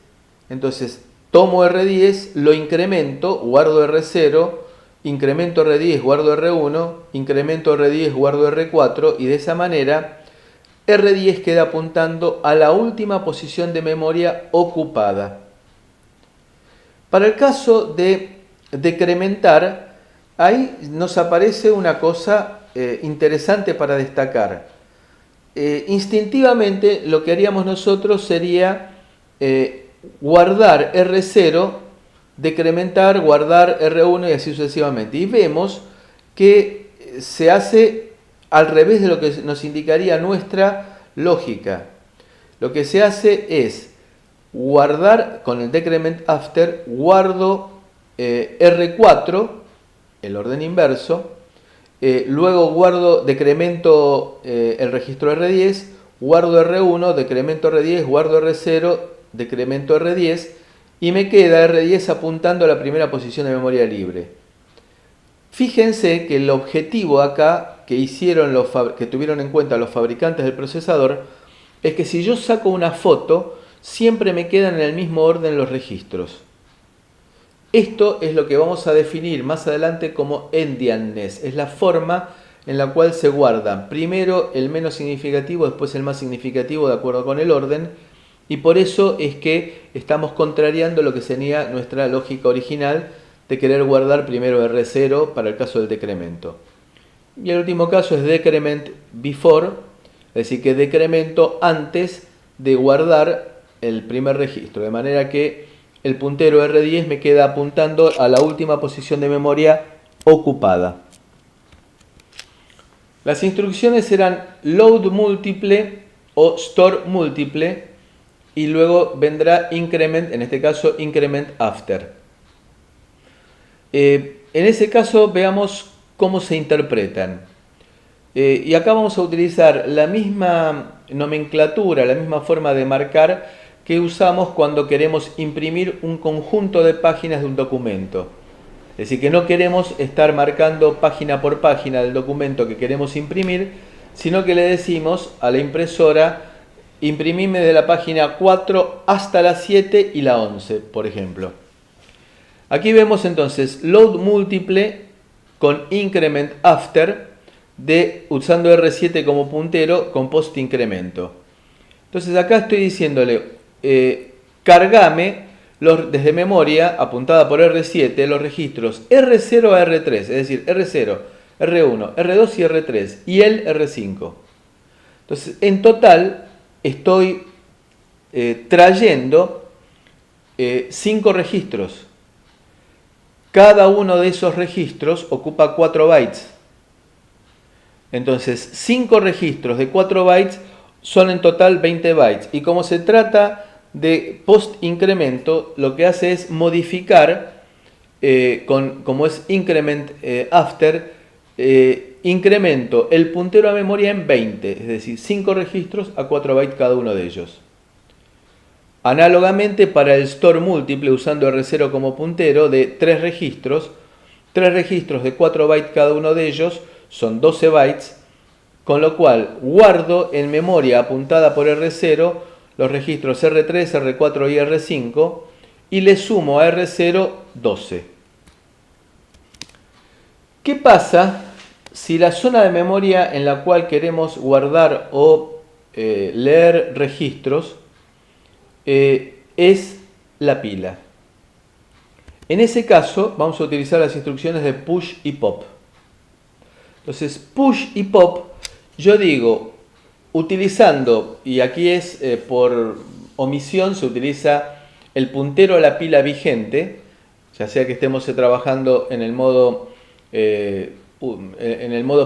entonces tomo R10, lo incremento, guardo R0, incremento R10, guardo R1, incremento R10, guardo R4, y de esa manera R10 queda apuntando a la última posición de memoria ocupada. Para el caso de decrementar, ahí nos aparece una cosa interesante para destacar. Instintivamente lo que haríamos nosotros sería guardar R0, decrementar, guardar R1 y así sucesivamente. Y vemos que se hace al revés de lo que nos indicaría nuestra lógica. Lo que se hace es guardar con el decrement after, guardo R4, el orden inverso, luego decremento el registro R10, guardo R1, decremento R10, guardo R0, decremento R10, y me queda R10 apuntando a la primera posición de memoria libre. Fíjense que el objetivo acá que tuvieron en cuenta los fabricantes del procesador es que si yo saco una foto, siempre me quedan en el mismo orden los registros. Esto es lo que vamos a definir más adelante como endianness. Es la forma en la cual se guardan primero el menos significativo, después el más significativo de acuerdo con el orden. Y por eso es que estamos contrariando lo que sería nuestra lógica original de querer guardar primero R0 para el caso del decremento. Y el último caso es decrement before, es decir, que decremento antes de guardar el primer registro. De manera que el puntero R10 me queda apuntando a la última posición de memoria ocupada. Las instrucciones serán load múltiple o store múltiple, y luego vendrá increment, en este caso increment after. En ese caso veamos cómo se interpretan. Y acá vamos a utilizar la misma nomenclatura, la misma forma de marcar que usamos cuando queremos imprimir un conjunto de páginas de un documento. Es decir, que no queremos estar marcando página por página del documento que queremos imprimir, sino que le decimos a la impresora: imprimime de la página 4 hasta la 7 y la 11, por ejemplo. Aquí vemos entonces load múltiple con increment after, usando R7 como puntero con post incremento. Entonces acá estoy diciéndole, cargame desde memoria, apuntada por R7, los registros R0 a R3, es decir, R0, R1, R2 y R3, y el R5. Entonces, en total, estoy trayendo 5 registros. Cada uno de esos registros ocupa 4 bytes. Entonces, 5 registros de 4 bytes son en total 20 bytes. Y como se trata de post incremento, lo que hace es modificar, como es increment after, incremento el puntero a memoria en 20, es decir, 5 registros a 4 bytes cada uno de ellos. Análogamente, para el store múltiple, usando R0 como puntero, de 3 registros de 4 bytes cada uno de ellos, son 12 bytes, con lo cual guardo en memoria apuntada por R0 los registros R3, R4 y R5, y le sumo a R0 12. ¿Qué pasa si la zona de memoria en la cual queremos guardar o leer registros es la pila? En ese caso vamos a utilizar las instrucciones de push y pop. Entonces, push y pop, yo digo, utilizando, y aquí es por omisión, se utiliza el puntero a la pila vigente, ya sea que estemos trabajando en el modo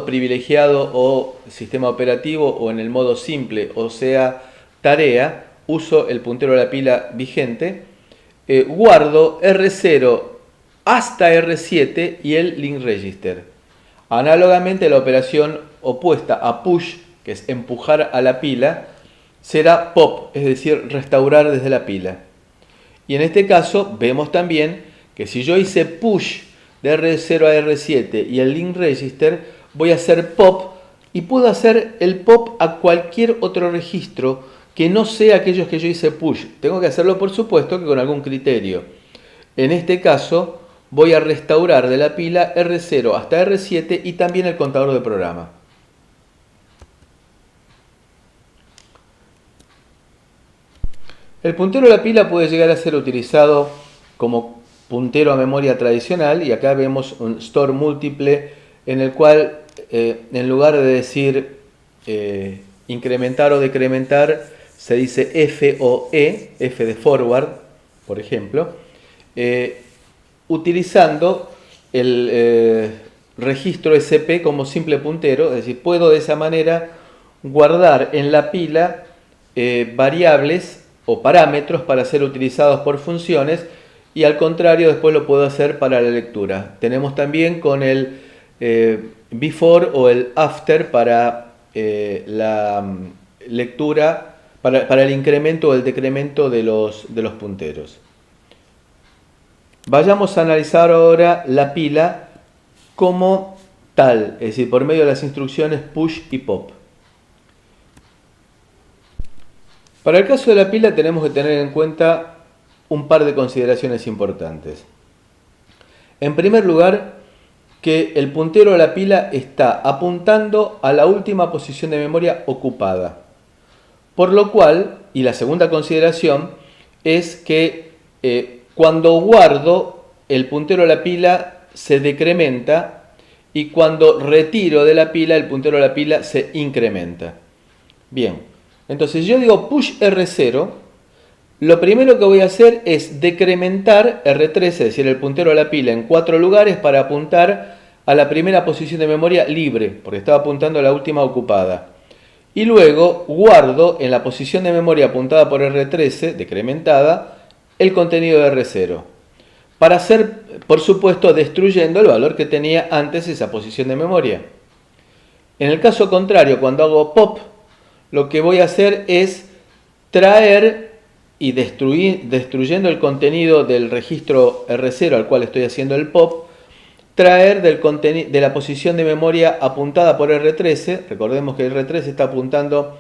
privilegiado o sistema operativo, o en el modo simple, o sea, tarea, uso el puntero a la pila vigente, guardo R0 hasta R7 y el link register. Análogamente, la operación opuesta a push, que es empujar a la pila, será pop, es decir, restaurar desde la pila. Y en este caso vemos también que si yo hice push de R0 a R7 y el link register, voy a hacer pop, y puedo hacer el pop a cualquier otro registro que no sea aquellos que yo hice push. Tengo que hacerlo, por supuesto, que con algún criterio. En este caso voy a restaurar de la pila R0 hasta R7 y también el contador de programa. El puntero a la pila puede llegar a ser utilizado como puntero a memoria tradicional, y acá vemos un store múltiple en el cual en lugar de decir incrementar o decrementar, se dice F o E, F de forward, por ejemplo, utilizando el registro SP como simple puntero. Es decir, puedo de esa manera guardar en la pila variables o parámetros para ser utilizados por funciones, y al contrario después lo puedo hacer para la lectura. Tenemos también con el before o el after para la lectura, para el incremento o el decremento de los punteros. Vayamos a analizar ahora la pila como tal, es decir, por medio de las instrucciones push y pop. Para el caso de la pila tenemos que tener en cuenta un par de consideraciones importantes. En primer lugar, que el puntero a la pila está apuntando a la última posición de memoria ocupada. Por lo cual, y la segunda consideración, es que cuando guardo, el puntero a la pila se decrementa, y cuando retiro de la pila, el puntero a la pila se incrementa. Bien. Entonces yo digo push R0, lo primero que voy a hacer es decrementar R3, es decir, el puntero a la pila, en 4 lugares para apuntar a la primera posición de memoria libre, porque estaba apuntando a la última ocupada. Y luego guardo en la posición de memoria apuntada por R13, decrementada, el contenido de R0. Para hacer, por supuesto, destruyendo el valor que tenía antes esa posición de memoria. En el caso contrario, cuando hago pop, lo que voy a hacer es traer y destruyendo el contenido del registro R0 al cual estoy haciendo el pop, traer de la posición de memoria apuntada por R13, recordemos que R13 está apuntando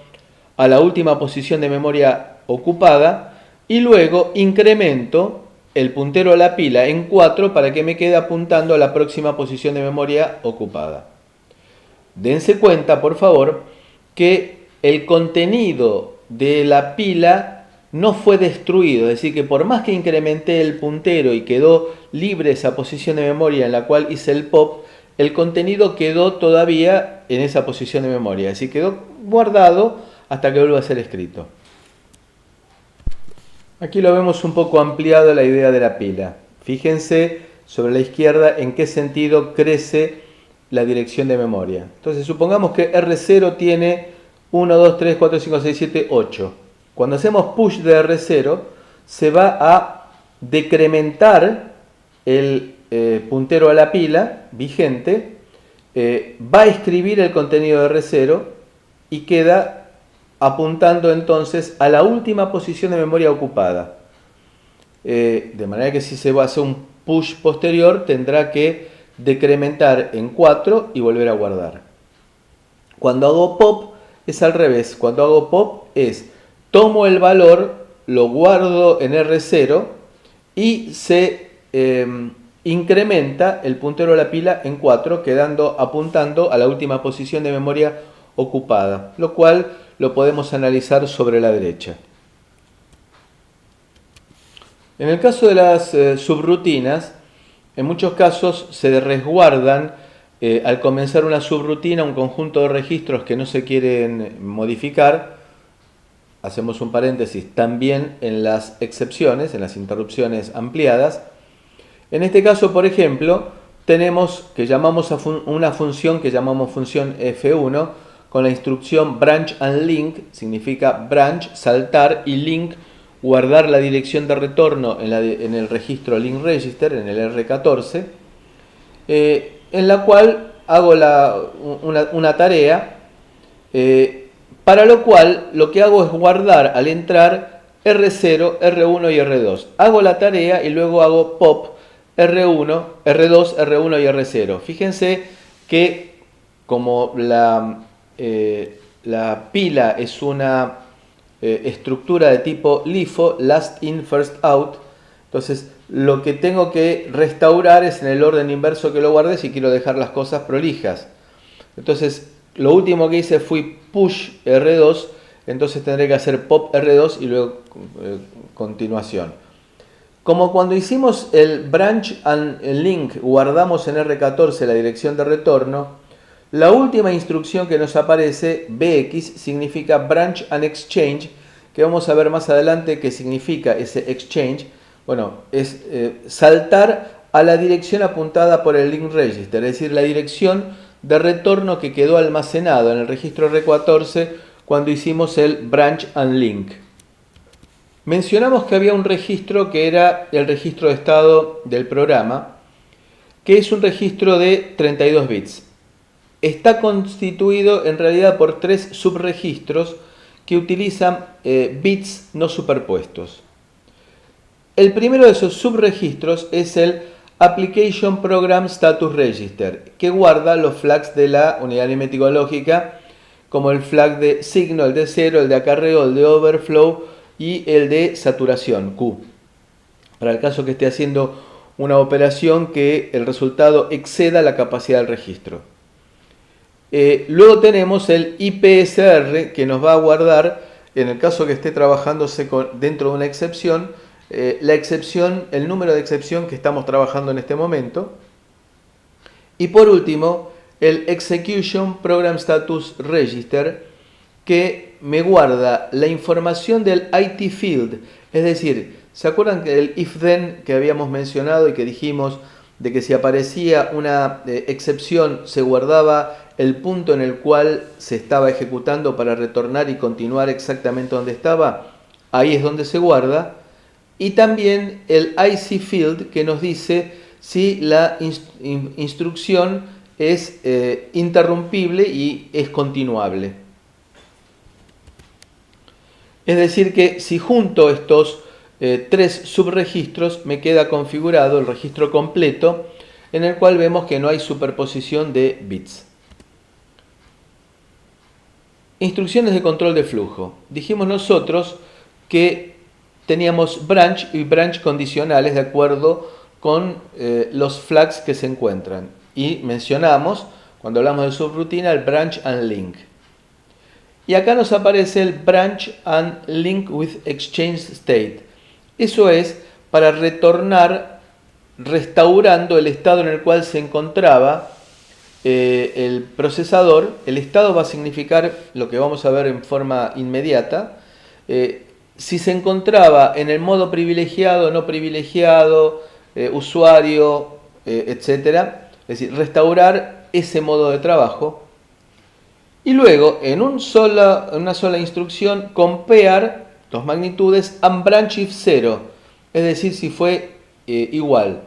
a la última posición de memoria ocupada, y luego incremento el puntero a la pila en 4 para que me quede apuntando a la próxima posición de memoria ocupada. Dense cuenta, por favor, que el contenido de la pila no fue destruido, es decir, que por más que incrementé el puntero y quedó libre esa posición de memoria en la cual hice el pop, el contenido quedó todavía en esa posición de memoria, es decir, quedó guardado hasta que vuelva a ser escrito. Aquí lo vemos un poco ampliado la idea de la pila. Fíjense sobre la izquierda en qué sentido crece la dirección de memoria. Entonces supongamos que R0 tiene 1, 2, 3, 4, 5, 6, 7, 8. Cuando hacemos push de R0 se va a decrementar el puntero a la pila vigente, va a escribir el contenido de R0 y queda apuntando entonces a la última posición de memoria ocupada. De manera que si se va a hacer un push posterior tendrá que decrementar en 4 y volver a guardar. Cuando hago pop es al revés. Cuando hago pop es tomo el valor, lo guardo en R0 y se incrementa el puntero de la pila en 4, quedando apuntando a la última posición de memoria ocupada, lo cual lo podemos analizar sobre la derecha. En el caso de las subrutinas, en muchos casos se resguardan al comenzar una subrutina un conjunto de registros que no se quieren modificar. Hacemos un paréntesis también en las excepciones, en las interrupciones ampliadas. En este caso, por ejemplo, tenemos que llamamos a una función que llamamos función F1 con la instrucción branch and link, significa branch, saltar, y link, guardar la dirección de retorno en el registro link register, en el R14, en la cual hago una tarea, para lo cual lo que hago es guardar al entrar R0, R1 y R2. Hago la tarea y luego hago pop R1, R2, R1 y R0. Fíjense que como la pila es una estructura de tipo LIFO, last in, first out, entonces lo que tengo que restaurar es en el orden inverso que lo guardé si quiero dejar las cosas prolijas. Entonces lo último que hice fue push R2, entonces tendré que hacer pop R2 y luego continuación. Como cuando hicimos el branch and link, guardamos en R14 la dirección de retorno, la última instrucción que nos aparece, BX, significa branch and exchange, que vamos a ver más adelante qué significa ese exchange. Bueno, es saltar a la dirección apuntada por el link register, es decir, la dirección de retorno que quedó almacenado en el registro R14 cuando hicimos el branch and link. Mencionamos que había un registro que era el registro de estado del programa, que es un registro de 32 bits. Está constituido en realidad por 3 subregistros que utilizan bits no superpuestos. El primero de esos subregistros es el Application Program Status Register, que guarda los flags de la unidad aritmética lógica, como el flag de signo, el de 0, el de acarreo, el de overflow y el de saturación, Q. Para el caso que esté haciendo una operación que el resultado exceda la capacidad del registro. Luego tenemos el IPSR, que nos va a guardar, en el caso que esté trabajándose dentro de una excepción, el número de excepción que estamos trabajando en este momento. Y por último, el Execution Program Status Register, que me guarda la información del IT field, es decir, ¿se acuerdan del if-then que habíamos mencionado y que dijimos de que si aparecía una excepción se guardaba el punto en el cual se estaba ejecutando para retornar y continuar exactamente donde estaba? Ahí es donde se guarda. Y también el IC field, que nos dice si la instrucción es interrumpible y es continuable. Es decir que si junto estos tres subregistros me queda configurado el registro completo en el cual vemos que no hay superposición de bits. Instrucciones de control de flujo. Dijimos nosotros que teníamos branch y branch condicionales de acuerdo con los flags que se encuentran. Y mencionamos, cuando hablamos de subrutina, el branch and link. Y acá nos aparece el branch and link with exchange state. Eso es para retornar restaurando el estado en el cual se encontraba el procesador. El estado va a significar lo que vamos a ver en forma inmediata. Si se encontraba en el modo privilegiado, no privilegiado, usuario, etc. Es decir, restaurar ese modo de trabajo. Y luego, en una sola instrucción, compare dos magnitudes and branch if 0. Es decir, si fue igual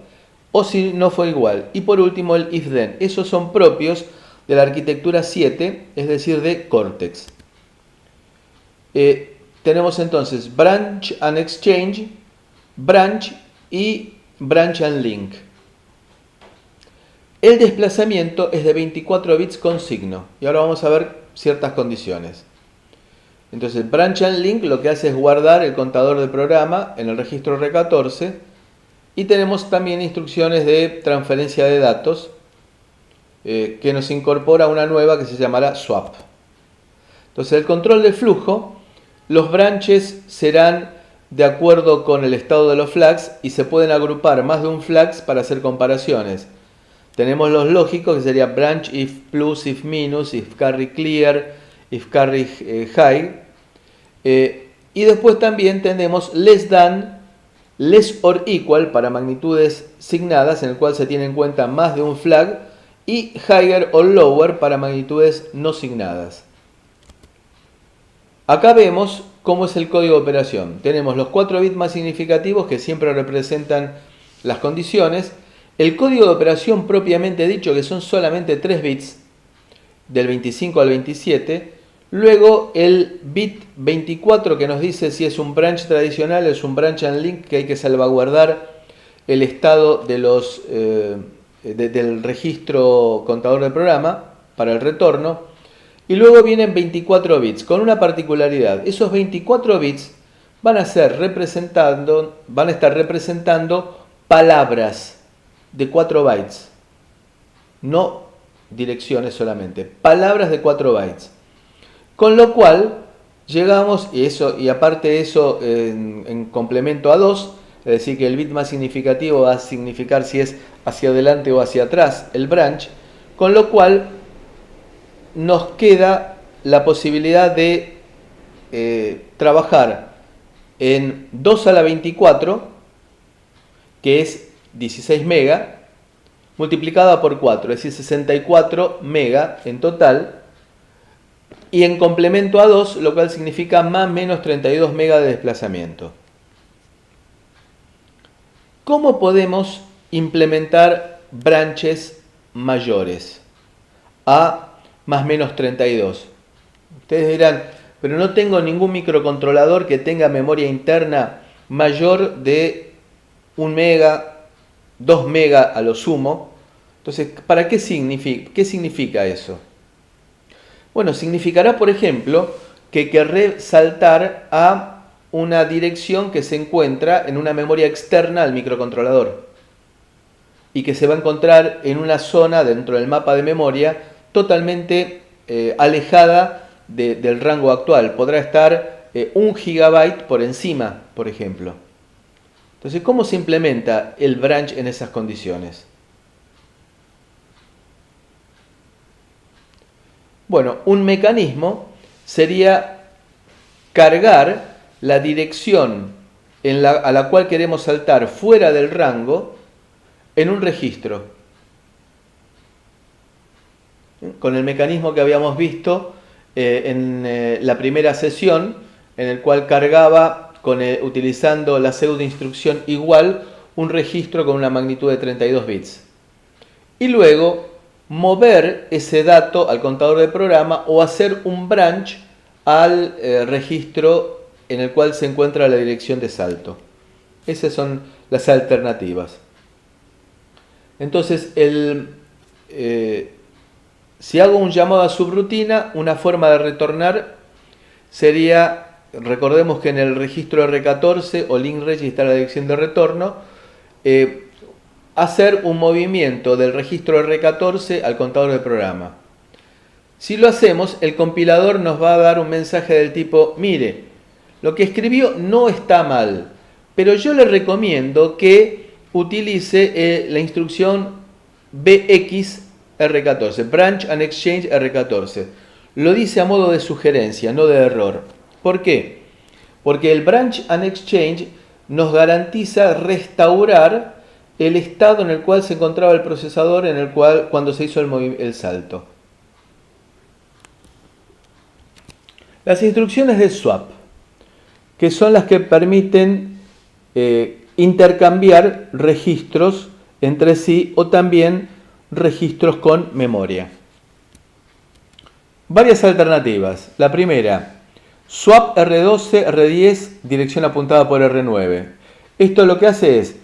o si no fue igual. Y por último, el if then. Esos son propios de la arquitectura 7, es decir, de Cortex. Tenemos entonces branch and exchange, branch y branch and link. El desplazamiento es de 24 bits con signo. Y ahora vamos a ver ciertas condiciones. Entonces, branch and link lo que hace es guardar el contador de programa en el registro R14. Y tenemos también instrucciones de transferencia de datos que nos incorpora una nueva que se llamará swap. Entonces, el control de flujo, los branches serán de acuerdo con el estado de los flags y se pueden agrupar más de un flags para hacer comparaciones. Tenemos los lógicos, que sería branch if plus, if minus, if carry clear, if carry high. Y después también tenemos less than, less or equal para magnitudes signadas, en el cual se tiene en cuenta más de un flag, y higher or lower para magnitudes no signadas. Acá vemos cómo es el código de operación. Tenemos los 4 bits más significativos que siempre representan las condiciones. El código de operación propiamente dicho, que son solamente 3 bits, del 25 al 27. Luego el bit 24 que nos dice si es un branch tradicional o es un branch and link, que hay que salvaguardar el estado de del registro contador de programa para el retorno. Y luego vienen 24 bits, con una particularidad. Esos 24 bits van a estar representando palabras de 4 bytes, no direcciones solamente, palabras de 4 bytes. Con lo cual llegamos, y aparte de eso, en complemento a 2, es decir, que el bit más significativo va a significar si es hacia adelante o hacia atrás el branch, con lo cual nos queda la posibilidad de trabajar en 2 a la 24, que es 16 mega, multiplicada por 4, es decir, 64 mega en total, y en complemento a 2, lo cual significa más o menos 32 mega de desplazamiento. ¿Cómo podemos implementar branches mayores a más o menos 32? Ustedes dirán, pero no tengo ningún microcontrolador que tenga memoria interna mayor de 1 mega, 2 mega a lo sumo. Entonces, ¿para qué significa eso? Bueno, significará, por ejemplo, que querré saltar a una dirección que se encuentra en una memoria externa al microcontrolador y que se va a encontrar en una zona dentro del mapa de memoria totalmente alejada del rango actual. Podrá estar 1 gigabyte por encima, por ejemplo. Entonces, ¿cómo se implementa el branch en esas condiciones? Bueno, un mecanismo sería cargar la dirección a la cual queremos saltar fuera del rango en un registro. Con el mecanismo que habíamos visto en la primera sesión, en el cual cargaba utilizando la pseudo instrucción igual un registro con una magnitud de 32 bits. Y luego mover ese dato al contador de programa o hacer un branch al registro en el cual se encuentra la dirección de salto. Esas son las alternativas. Entonces, si hago un llamado a subrutina, una forma de retornar sería, recordemos que en el registro R14 o link reg está la dirección de retorno, hacer un movimiento del registro R14 al contador de programa. Si lo hacemos, el compilador nos va a dar un mensaje del tipo, mire, lo que escribió no está mal, pero yo le recomiendo que utilice la instrucción BX R14, Branch and Exchange R14. Lo dice a modo de sugerencia, no de error. ¿Por qué? Porque el Branch and Exchange nos garantiza restaurar el estado en el cual se encontraba el procesador cuando se hizo el salto. Las instrucciones de swap, que son las que permiten intercambiar registros entre sí o también registros con memoria. Varias alternativas. La primera, swap R12, R10, dirección apuntada por R9. Esto lo que hace es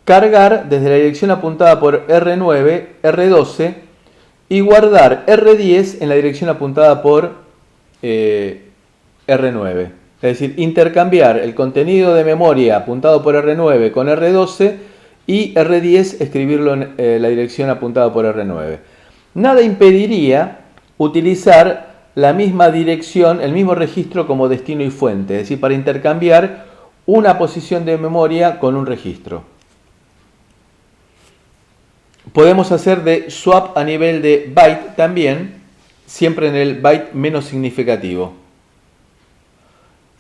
cargar desde la dirección apuntada por R9, R12 y guardar R10 en la dirección apuntada por R9. Es decir, intercambiar el contenido de memoria apuntado por R9 con R12 y R10 escribirlo en la dirección apuntada por R9. Nada impediría utilizar la misma dirección, el mismo registro como destino y fuente, es decir, para intercambiar una posición de memoria con un registro. Podemos hacer de swap a nivel de byte también, siempre en el byte menos significativo.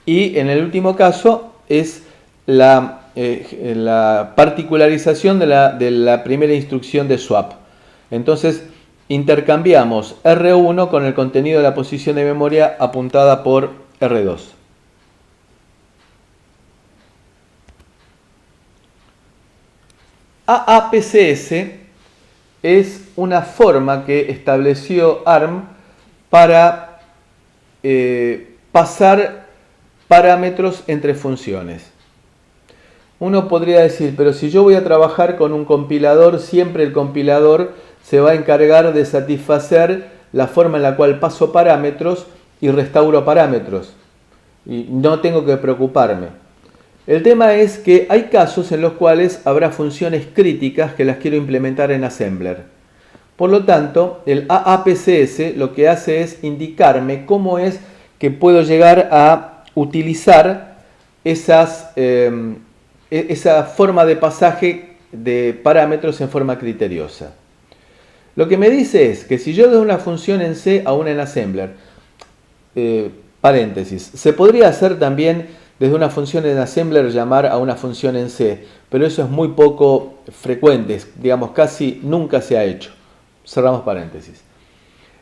Y en el último caso es la particularización de la primera instrucción de swap. Entonces intercambiamos R1 con el contenido de la posición de memoria apuntada por R2. AAPCS es una forma que estableció ARM para pasar parámetros entre funciones. Uno podría decir, pero si yo voy a trabajar con un compilador, siempre el compilador se va a encargar de satisfacer la forma en la cual paso parámetros y restauro parámetros. Y no tengo que preocuparme. El tema es que hay casos en los cuales habrá funciones críticas que las quiero implementar en Assembler. Por lo tanto, el AAPCS lo que hace es indicarme cómo es que puedo llegar a utilizar esa forma de pasaje de parámetros en forma criteriosa. Lo que me dice es que si yo doy una función en C a una en Assembler, paréntesis, se podría hacer también desde una función en Assembler llamar a una función en C, pero eso es muy poco frecuente, digamos casi nunca se ha hecho. Cerramos paréntesis.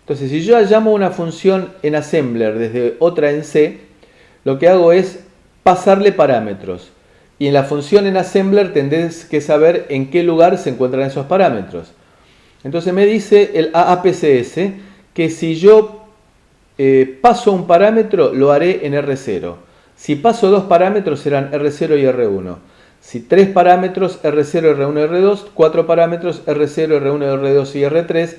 Entonces, si yo llamo una función en Assembler desde otra en C, lo que hago es pasarle parámetros. Y en la función en Assembler tendrás que saber en qué lugar se encuentran esos parámetros. Entonces me dice el AAPCS que si yo paso un parámetro, lo haré en R0. Si paso dos parámetros, serán R0 y R1. Si tres parámetros, R0, R1, R2. Cuatro parámetros, R0, R1, R2 y R3.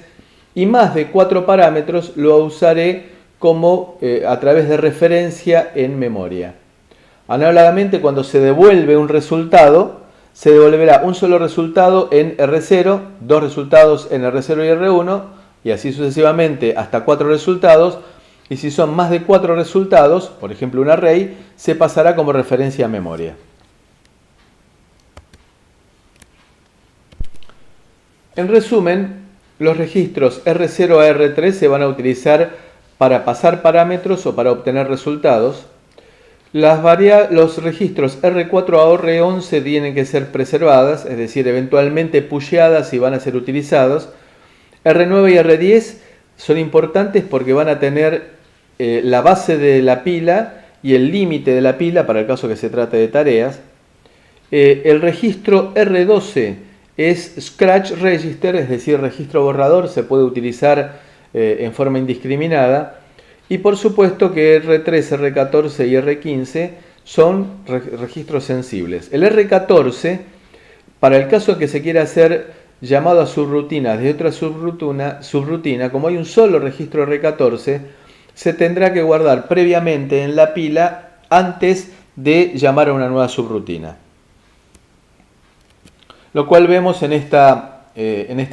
Y más de 4 parámetros lo usaré como a través de referencia en memoria. Análogamente, cuando se devuelve un resultado, se devolverá un solo resultado en R0, dos resultados en R0 y R1, y así sucesivamente hasta 4 resultados. Y si son más de 4 resultados, por ejemplo un array, se pasará como referencia a memoria. En resumen, los registros R0 a R3 se van a utilizar para pasar parámetros o para obtener resultados. Los registros R4 a R11 tienen que ser preservadas, es decir, eventualmente pusheadas y van a ser utilizados. R9 y R10 son importantes porque van a tener la base de la pila y el límite de la pila para el caso que se trate de tareas. El registro R12 es Scratch Register, es decir, registro borrador, se puede utilizar en forma indiscriminada. Y por supuesto que R3, R14 y R15 son registros sensibles. El R14, para el caso que se quiera hacer llamado a subrutina desde otra subrutina, como hay un solo registro R14, se tendrá que guardar previamente en la pila antes de llamar a una nueva subrutina. Lo cual vemos en esta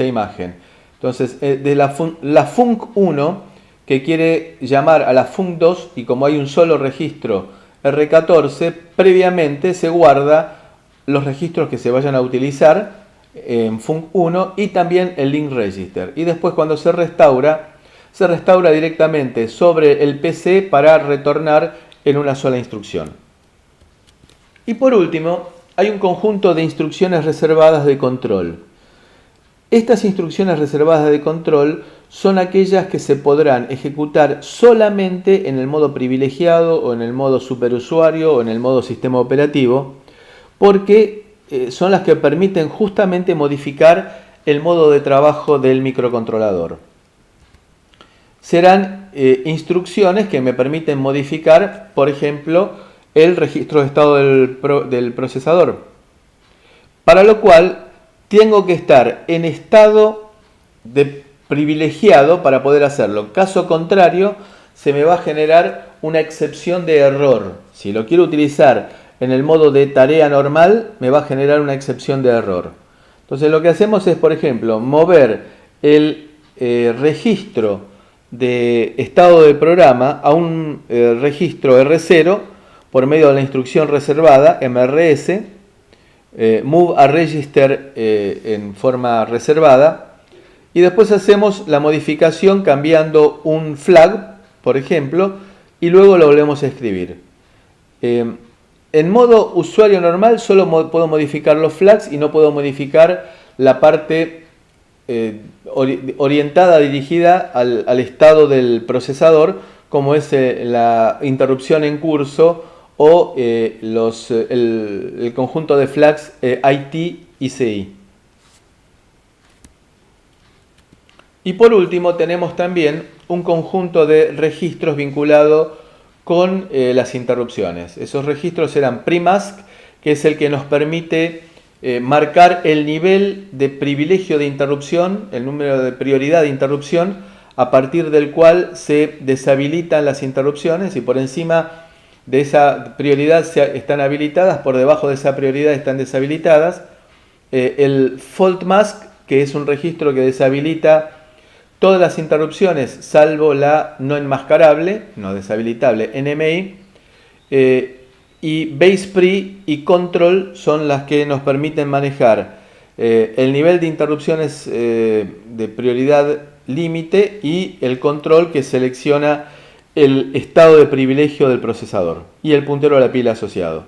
imagen. Entonces, de la func1 que quiere llamar a la func2, y como hay un solo registro R14, previamente se guarda los registros que se vayan a utilizar en func1 y también el link register. Y después, cuando se restaura directamente sobre el PC para retornar en una sola instrucción. Y por último, hay un conjunto de instrucciones reservadas de control. Estas instrucciones reservadas de control son aquellas que se podrán ejecutar solamente en el modo privilegiado o en el modo superusuario o en el modo sistema operativo, porque son las que permiten justamente modificar el modo de trabajo del microcontrolador. Serán instrucciones que me permiten modificar, por ejemplo, el registro de estado del procesador, para lo cual tengo que estar en estado de privilegiado para poder hacerlo. Caso contrario, se me va a generar una excepción de error. Si lo quiero utilizar en el modo de tarea normal, me va a generar una excepción de error. Entonces lo que hacemos es, por ejemplo, mover el registro de estado de programa a un registro R0 por medio de la instrucción reservada MRS, move a register en forma reservada, y después hacemos la modificación cambiando un flag, por ejemplo, y luego lo volvemos a escribir. En modo usuario normal solo puedo modificar los flags y no puedo modificar la parte orientada, dirigida al estado del procesador, como es la interrupción en curso o el conjunto de flags IT y CI. Y por último tenemos también un conjunto de registros vinculado con las interrupciones. Esos registros serán primask, que es el que nos permite marcar el nivel de privilegio de interrupción, el número de prioridad de interrupción, a partir del cual se deshabilitan las interrupciones, y por encima de esa prioridad están habilitadas, por debajo de esa prioridad están deshabilitadas. El fault mask, que es un registro que deshabilita todas las interrupciones salvo la no enmascarable, no deshabilitable, NMI, y base pre y control son las que nos permiten manejar el nivel de interrupciones de prioridad límite y el control que selecciona el estado de privilegio del procesador y el puntero a la pila asociado.